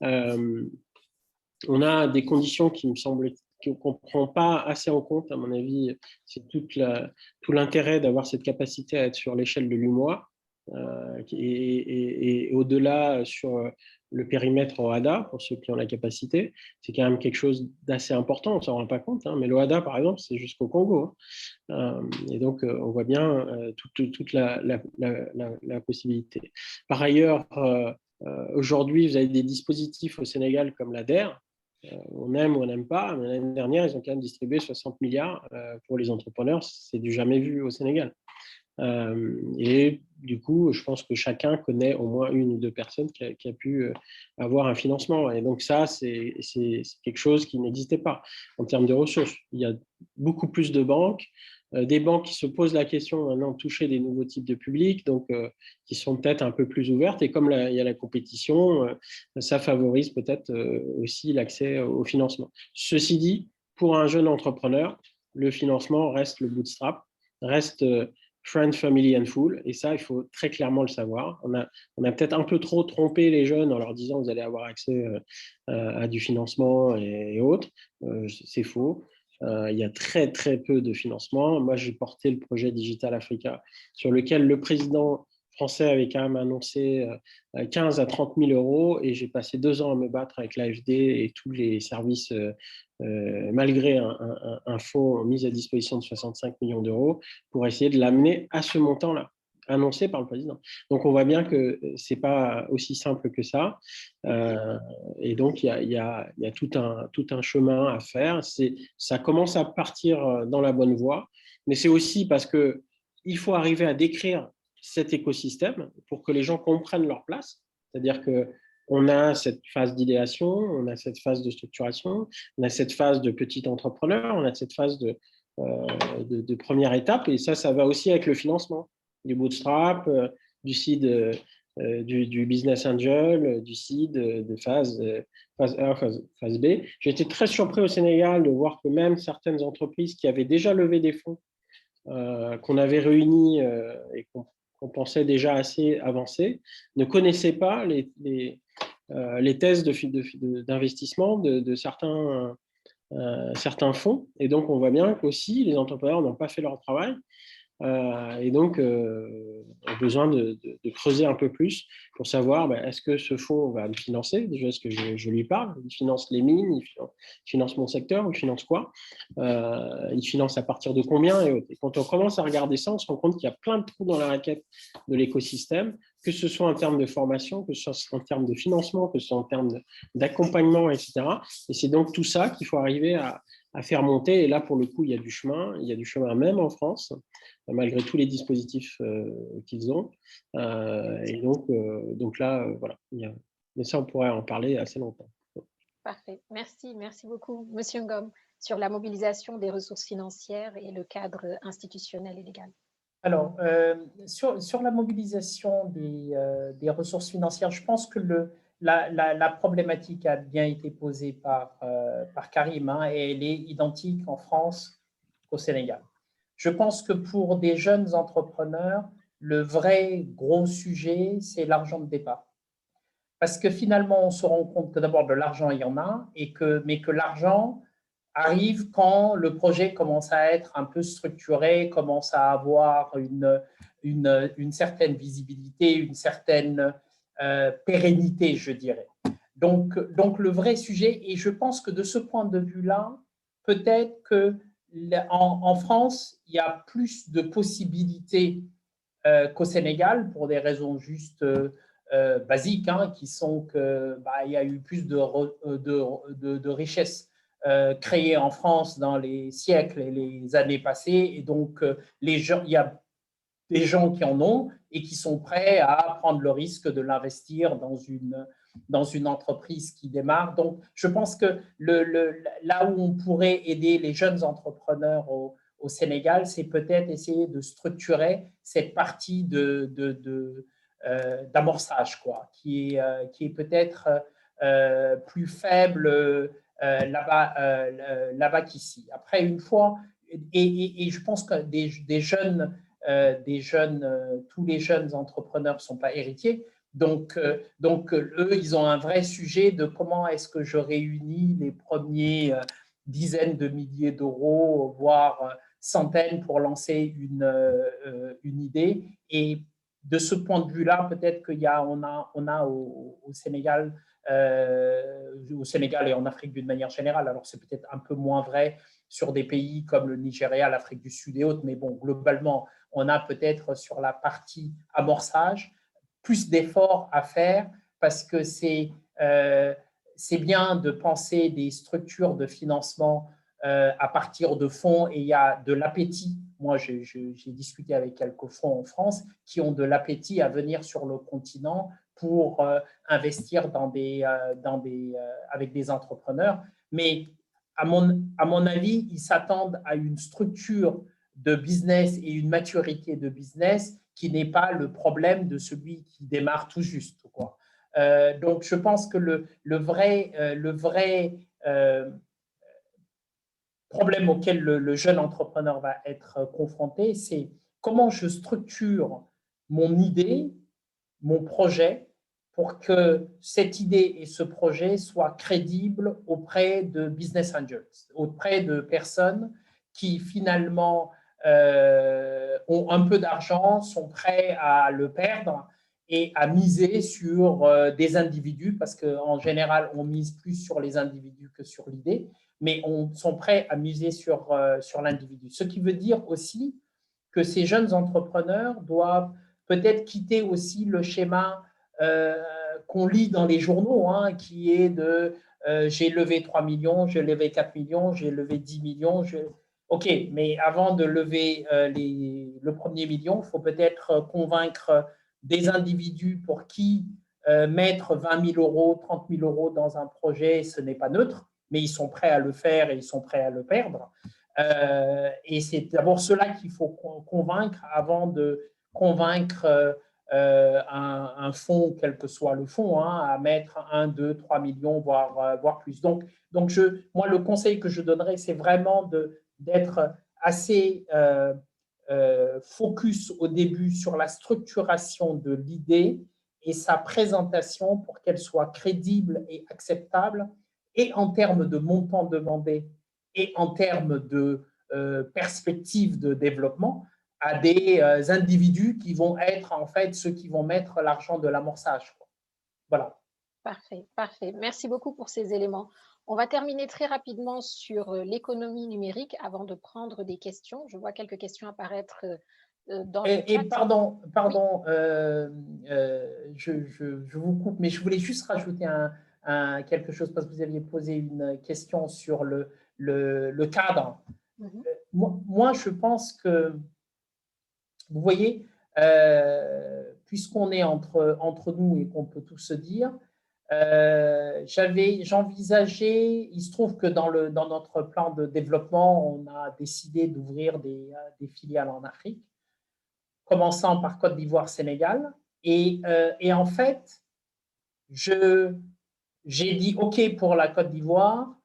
On a des conditions qui me semblent qu'on ne prend pas assez en compte, à mon avis. C'est tout l'intérêt d'avoir cette capacité à être sur l'échelle de l'UMOA et au-delà sur le périmètre OHADA, pour ceux qui ont la capacité. C'est quand même quelque chose d'assez important, on ne s'en rend pas compte, hein, mais l'OHADA, par exemple, c'est jusqu'au Congo. Et donc, on voit bien toute la possibilité. Par ailleurs, aujourd'hui, vous avez des dispositifs au Sénégal comme l'ADER. On aime ou on n'aime pas, mais l'année dernière, ils ont quand même distribué 60 milliards pour les entrepreneurs. C'est du jamais vu au Sénégal. Et du coup, je pense que chacun connaît au moins 1 ou 2 personnes qui a pu avoir un financement. Et donc ça, c'est quelque chose qui n'existait pas en termes de ressources. Il y a beaucoup plus de banques, des banques qui se posent la question maintenant de toucher des nouveaux types de publics, donc qui sont peut-être un peu plus ouvertes. Et comme il y a la compétition, ça favorise peut-être aussi l'accès au financement. Ceci dit, pour un jeune entrepreneur, le financement reste le bootstrap, reste friend, family and fool, et ça, il faut très clairement le savoir. On a peut-être un peu trop trompé les jeunes en leur disant vous allez avoir accès à du financement et autres. C'est faux. Il y a très, très peu de financement. Moi, j'ai porté le projet Digital Africa, sur lequel le président français avait quand même annoncé 15 à 30 000 euros, et j'ai passé 2 ans à me battre avec l'AFD et tous les services, malgré un fonds mis à disposition de 65 millions d'euros, pour essayer de l'amener à ce montant-là, annoncé par le président. Donc, on voit bien que ce n'est pas aussi simple que ça. Et donc, il y a tout un chemin à faire. Ça commence à partir dans la bonne voie, mais c'est aussi parce qu'il faut arriver à décrire cet écosystème pour que les gens comprennent leur place. C'est-à-dire qu'on a cette phase d'idéation, on a cette phase de structuration, on a cette phase de petit entrepreneur, on a cette phase de première étape, et ça va aussi avec le financement, du bootstrap, du seed, du business angel, du seed, de phase A, phase B. J'ai été très surpris au Sénégal de voir que même certaines entreprises qui avaient déjà levé des fonds, qu'on avait réunis et qu'on pensait déjà assez avancés, ne connaissaient pas les thèses d'investissement de certains fonds. Et donc, on voit bien qu'aussi, les entrepreneurs n'ont pas fait leur travail. Et donc, on a besoin de creuser un peu plus pour savoir est-ce que ce fonds va me financer. Déjà, est-ce que je lui parle? Il finance les mines, il finance mon secteur, il finance quoi? Il finance à partir de combien et autres. Et quand on commence à regarder ça, on se rend compte qu'il y a plein de trous dans la raquette de l'écosystème, que ce soit en termes de formation, que ce soit en termes de financement, que ce soit en termes d'accompagnement, etc. Et c'est donc tout ça qu'il faut arriver à faire monter. Et là, pour le coup, il y a du chemin même en France, malgré tous les dispositifs qu'ils ont. Et donc là, voilà. Mais ça, on pourrait en parler assez longtemps. Parfait. Merci beaucoup, Monsieur Ngom. sur la mobilisation des ressources financières et le cadre institutionnel et légal? Alors, sur la mobilisation des ressources financières, je pense que la problématique a bien été posée par Karim, hein, et elle est identique en France qu'au Sénégal. Je pense que pour des jeunes entrepreneurs, le vrai gros sujet, c'est l'argent de départ. Parce que finalement, on se rend compte que d'abord, de l'argent, il y en a, mais que l'argent arrive quand le projet commence à être un peu structuré, commence à avoir une certaine visibilité, une certaine pérennité, je dirais. Donc, le vrai sujet, et je pense que de ce point de vue-là, peut-être qu'en France, il y a plus de possibilités qu'au Sénégal, pour des raisons juste basiques, hein, qui sont qu'il y a eu plus de richesses créées en France dans les siècles et les années passées, et donc il y a des gens qui en ont et qui sont prêts à prendre le risque de l'investir dans une entreprise qui démarre. Donc, je pense que là où on pourrait aider les jeunes entrepreneurs au Sénégal, c'est peut-être essayer de structurer cette partie d'amorçage, quoi, qui est peut-être plus faible là-bas qu'ici. Après, une fois, et je pense que tous les jeunes entrepreneurs ne sont pas héritiers. Donc, eux, ils ont un vrai sujet de comment est-ce que je réunis les premiers dizaines de milliers d'euros, voire centaines pour lancer une idée. Et de ce point de vue-là, peut-être qu'on a au Sénégal, et en Afrique d'une manière générale, alors c'est peut-être un peu moins vrai sur des pays comme le Nigeria, l'Afrique du Sud et autres, mais bon, globalement, on a peut-être sur la partie amorçage plus d'efforts à faire parce que c'est bien de penser des structures de financement à partir de fonds, et il y a de l'appétit. Moi, j'ai discuté avec quelques fonds en France qui ont de l'appétit à venir sur le continent pour investir avec des entrepreneurs. Mais à mon avis, ils s'attendent à une structure de business et une maturité de business qui n'est pas le problème de celui qui démarre tout juste, quoi. Donc, je pense que le vrai problème auquel le jeune entrepreneur va être confronté, c'est comment je structure mon idée, mon projet, pour que cette idée et ce projet soient crédibles auprès de business angels, auprès de personnes qui finalement ont un peu d'argent, sont prêts à le perdre et à miser sur des individus, parce qu'en général, on mise plus sur les individus que sur l'idée, mais on sont prêts à miser sur l'individu. Ce qui veut dire aussi que ces jeunes entrepreneurs doivent peut-être quitter aussi le schéma qu'on lit dans les journaux, hein, qui est de j'ai levé 3 millions, j'ai levé 4 millions, j'ai levé 10 millions. OK, mais avant de lever le premier million, il faut peut-être convaincre des individus pour qui mettre 20 000 euros, 30 000 euros dans un projet, ce n'est pas neutre, mais ils sont prêts à le faire et ils sont prêts à le perdre. Et c'est d'abord cela qu'il faut convaincre avant de convaincre un fonds, quel que soit le fonds, hein, à mettre 1, 2, 3 millions, voire plus. Donc moi, le conseil que je donnerais, c'est vraiment d'être assez focus au début sur la structuration de l'idée et sa présentation pour qu'elle soit crédible et acceptable, et en termes de montant demandé et en termes de perspective de développement, à des individus qui vont être en fait ceux qui vont mettre l'argent de l'amorçage. Voilà. Parfait, parfait. Merci beaucoup pour ces éléments. On va terminer très rapidement sur l'économie numérique avant de prendre des questions. Je vois quelques questions apparaître dans le chat. Et pardon, oui. Je vous coupe, mais je voulais juste rajouter quelque chose parce que vous aviez posé une question sur le cadre. Moi, je pense que, vous voyez, puisqu'on est entre nous et qu'on peut tout se dire, j'envisageais, il se trouve que dans notre plan de développement, on a décidé d'ouvrir des filiales en Afrique, commençant par Côte d'Ivoire, Sénégal. Et en fait, j'ai dit OK pour la Côte d'Ivoire,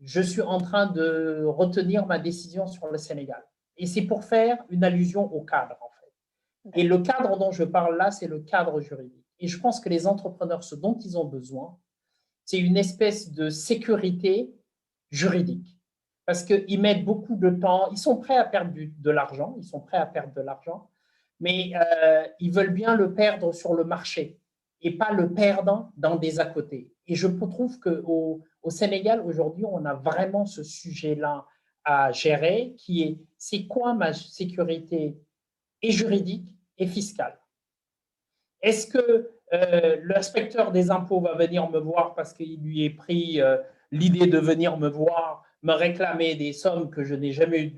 je suis en train de retenir ma décision sur le Sénégal. Et c'est pour faire une allusion au cadre, en fait. Et le cadre dont je parle là, c'est le cadre juridique. Et je pense que les entrepreneurs, ce dont ils ont besoin, c'est une espèce de sécurité juridique. Parce qu'ils mettent beaucoup de temps, ils sont prêts à perdre de l'argent, mais ils veulent bien le perdre sur le marché et pas le perdre dans des à côté. Et je trouve qu'au Sénégal, aujourd'hui, on a vraiment ce sujet-là à gérer, qui est, c'est quoi ma sécurité et juridique et fiscale? Est-ce que l'inspecteur des impôts va venir me voir parce qu'il lui est pris l'idée de venir me voir, me réclamer des sommes que je n'ai jamais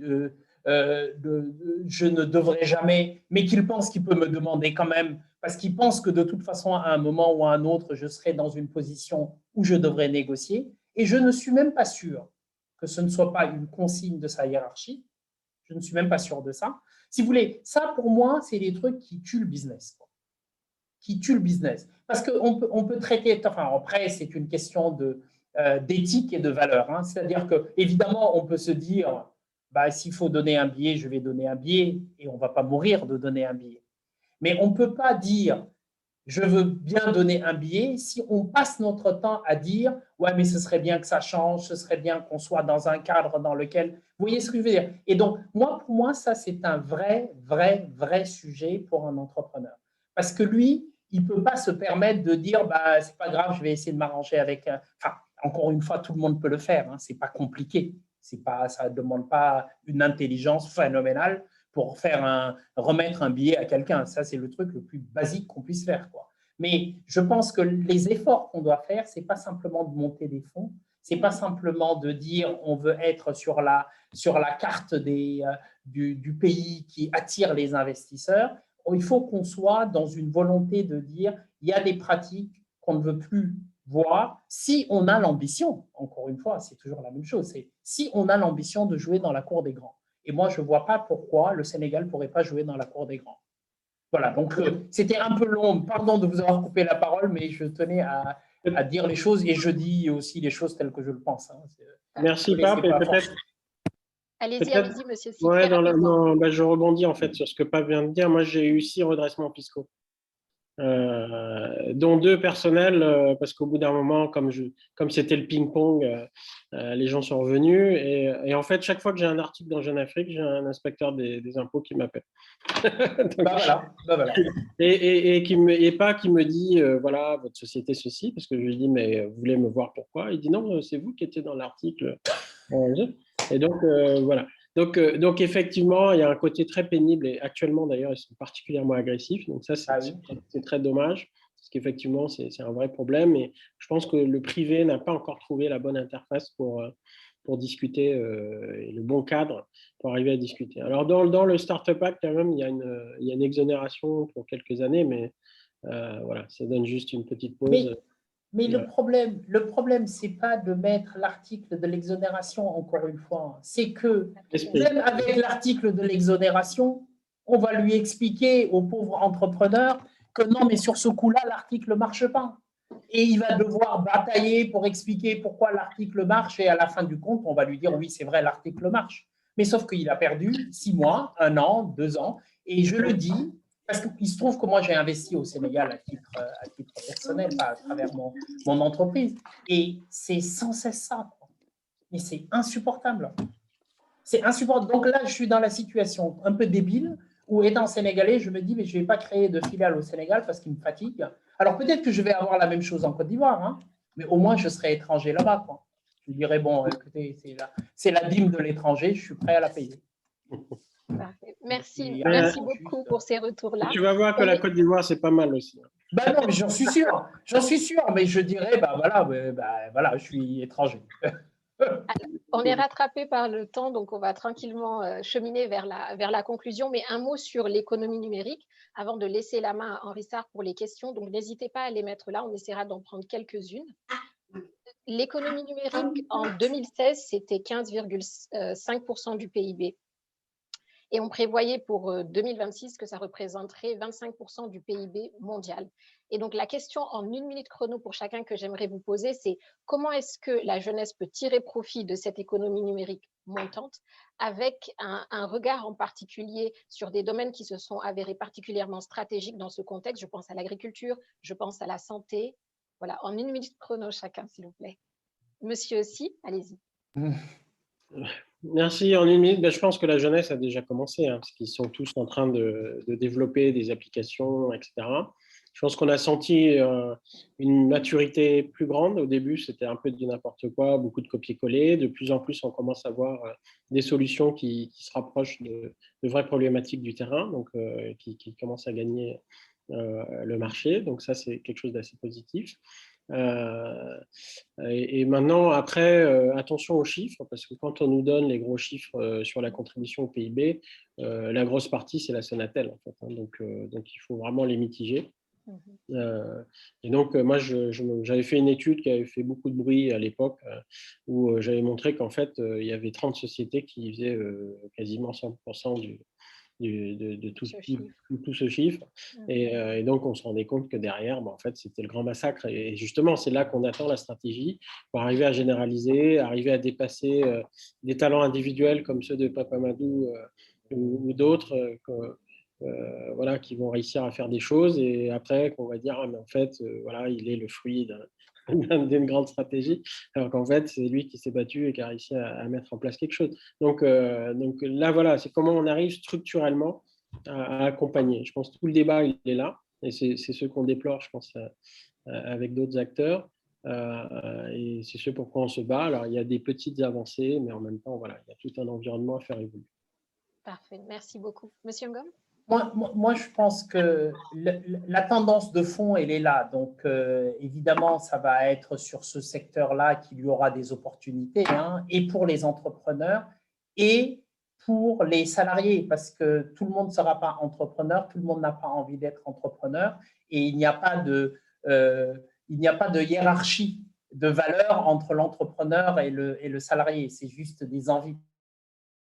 je ne devrais jamais, mais qu'il pense qu'il peut me demander quand même, parce qu'il pense que de toute façon, à un moment ou à un autre, je serai dans une position où je devrais négocier. Et je ne suis même pas sûr que ce ne soit pas une consigne de sa hiérarchie. Je ne suis même pas sûr de ça. Si vous voulez, ça pour moi, c'est des trucs qui tuent le business. Qui tuent le business. Parce qu'on peut traiter, enfin après, c'est une question d'éthique et de valeur. Hein. C'est-à-dire qu'évidemment, on peut se dire, bah, s'il faut donner un billet, je vais donner un billet et on ne va pas mourir de donner un billet. Mais on ne peut pas dire, je veux bien donner un billet si on passe notre temps à dire, ouais, mais ce serait bien que ça change, ce serait bien qu'on soit dans un cadre dans lequel… Vous voyez ce que je veux dire? Et donc, pour moi, ça, c'est un vrai sujet pour un entrepreneur. Parce que lui, il ne peut pas se permettre de dire, bah, c'est pas grave, je vais essayer de m'arranger avec… Enfin, encore une fois, tout le monde peut le faire, hein, ce n'est pas compliqué. Ça ne demande pas une intelligence phénoménale pour remettre un billet à quelqu'un. Ça, c'est le truc le plus basique qu'on puisse faire, quoi. Mais je pense que les efforts qu'on doit faire, ce n'est pas simplement de monter des fonds, ce n'est pas simplement de dire on veut être sur la carte du pays qui attire les investisseurs. Il faut qu'on soit dans une volonté de dire il y a des pratiques qu'on ne veut plus voir si on a l'ambition, encore une fois, c'est toujours la même chose, c'est si on a l'ambition de jouer dans la cour des grands. Et moi, je ne vois pas pourquoi le Sénégal ne pourrait pas jouer dans la cour des grands. Voilà, donc c'était un peu long. Pardon de vous avoir coupé la parole, mais je tenais à dire les choses et je dis aussi les choses telles que je le pense. Hein. Merci, Pape. Peut-être… Allez-y, monsieur. Ouais, je rebondis en fait sur ce que Pape vient de dire. Moi, j'ai eu 6 redressements fiscaux. Dont 2 personnels, parce qu'au bout d'un moment, comme c'était le ping-pong, les gens sont revenus. Et en fait, chaque fois que j'ai un article dans Jeune Afrique, j'ai un inspecteur des impôts qui m'appelle. Voilà. Et qui me dit, voilà, votre société, ceci, parce que je lui dis, mais vous voulez me voir pourquoi? Il dit, non, c'est vous qui étiez dans l'article. Et donc, voilà. Donc, effectivement, il y a un côté très pénible et actuellement, d'ailleurs, ils sont particulièrement agressifs. Donc, ça, c'est très dommage parce qu'effectivement, c'est un vrai problème. Et je pense que le privé n'a pas encore trouvé la bonne interface pour discuter et le bon cadre pour arriver à discuter. Alors, dans le Startup Act, quand même, il y a une exonération pour quelques années, mais voilà, ça donne juste une petite pause. Mais le problème, ce n'est pas de mettre l'article de l'exonération, encore une fois. C'est que même avec l'article de l'exonération, on va lui expliquer au pauvre entrepreneur que non, mais sur ce coup-là, l'article ne marche pas. Et il va devoir batailler pour expliquer pourquoi l'article marche et à la fin du compte, on va lui dire oui, c'est vrai, l'article marche. Mais sauf qu'il a perdu 6 mois, 1 an, 2 ans. Et je le dis, parce qu'il se trouve que moi, j'ai investi au Sénégal à titre personnel, pas à travers mon entreprise. Et c'est sans cesse ça. Mais c'est insupportable. C'est insupportable. Donc là, je suis dans la situation un peu débile où, étant sénégalais, je me dis, mais je ne vais pas créer de filiale au Sénégal parce qu'il me fatigue. Alors peut-être que je vais avoir la même chose en Côte d'Ivoire, hein, mais au moins, je serai étranger là-bas, quoi. Je dirais, bon, écoutez, c'est la dîme de l'étranger, je suis prêt à la payer. Parfait. Merci beaucoup pour ces retours-là. Tu vas voir que la Côte d'Ivoire, c'est pas mal aussi. Ben non, mais j'en suis sûr, mais je dirais, voilà, je suis étranger. On est rattrapé par le temps, donc on va tranquillement cheminer vers la conclusion. Mais un mot sur l'économie numérique avant de laisser la main à Henri Sarr pour les questions. Donc n'hésitez pas à les mettre là, on essaiera d'en prendre quelques-unes. L'économie numérique en 2016, c'était 15,5% du PIB. Et on prévoyait pour 2026 que ça représenterait 25% du PIB mondial. Et donc, la question en 1 minute chrono pour chacun que j'aimerais vous poser, c'est comment est-ce que la jeunesse peut tirer profit de cette économie numérique montante avec un regard en particulier sur des domaines qui se sont avérés particulièrement stratégiques dans ce contexte. Je pense à l'agriculture, je pense à la santé. Voilà, en 1 minute chrono chacun, s'il vous plaît. Monsieur aussi, allez-y. Merci. En 1 minute, je pense que la jeunesse a déjà commencé, parce qu'ils sont tous en train de développer des applications, etc. Je pense qu'on a senti une maturité plus grande. Au début, c'était un peu du n'importe quoi, beaucoup de copier-coller. De plus en plus, on commence à voir des solutions qui se rapprochent de vraies problématiques du terrain, donc qui commencent à gagner le marché. Donc ça, c'est quelque chose d'assez positif. Et maintenant, après, attention aux chiffres, parce que quand on nous donne les gros chiffres sur la contribution au PIB, la grosse partie, c'est la Sonatel, en fait, donc il faut vraiment les mitiger. Et donc, moi, j'avais fait une étude qui avait fait beaucoup de bruit à l'époque, où j'avais montré qu'en fait, il y avait 30 sociétés qui faisaient quasiment 100% de tout ce chiffre. Et donc, on se rendait compte que derrière, en fait, c'était le grand massacre. Et justement, c'est là qu'on attend la stratégie pour arriver à généraliser, arriver à dépasser des talents individuels comme ceux de Papa Madou ou d'autres voilà, qui vont réussir à faire des choses. Et après, qu'on va dire, mais en fait, voilà, il est le fruit d'une grande stratégie, alors qu'en fait, c'est lui qui s'est battu et qui a réussi à mettre en place quelque chose. Donc là, voilà, c'est comment on arrive structurellement à accompagner. Je pense que tout le débat, il est là, et c'est ce qu'on déplore, je pense, avec d'autres acteurs. Et c'est ce pourquoi on se bat. Alors, il y a des petites avancées, mais en même temps, voilà, il y a tout un environnement à faire évoluer. Parfait, merci beaucoup. Monsieur Ngom ? Moi, je pense que la tendance de fond, elle est là. Donc, évidemment, ça va être sur ce secteur-là qu'il y aura des opportunités, et pour les entrepreneurs et pour les salariés, parce que tout le monde ne sera pas entrepreneur, tout le monde n'a pas envie d'être entrepreneur, et il n'y a pas de hiérarchie de valeur entre l'entrepreneur et le salarié. C'est juste des envies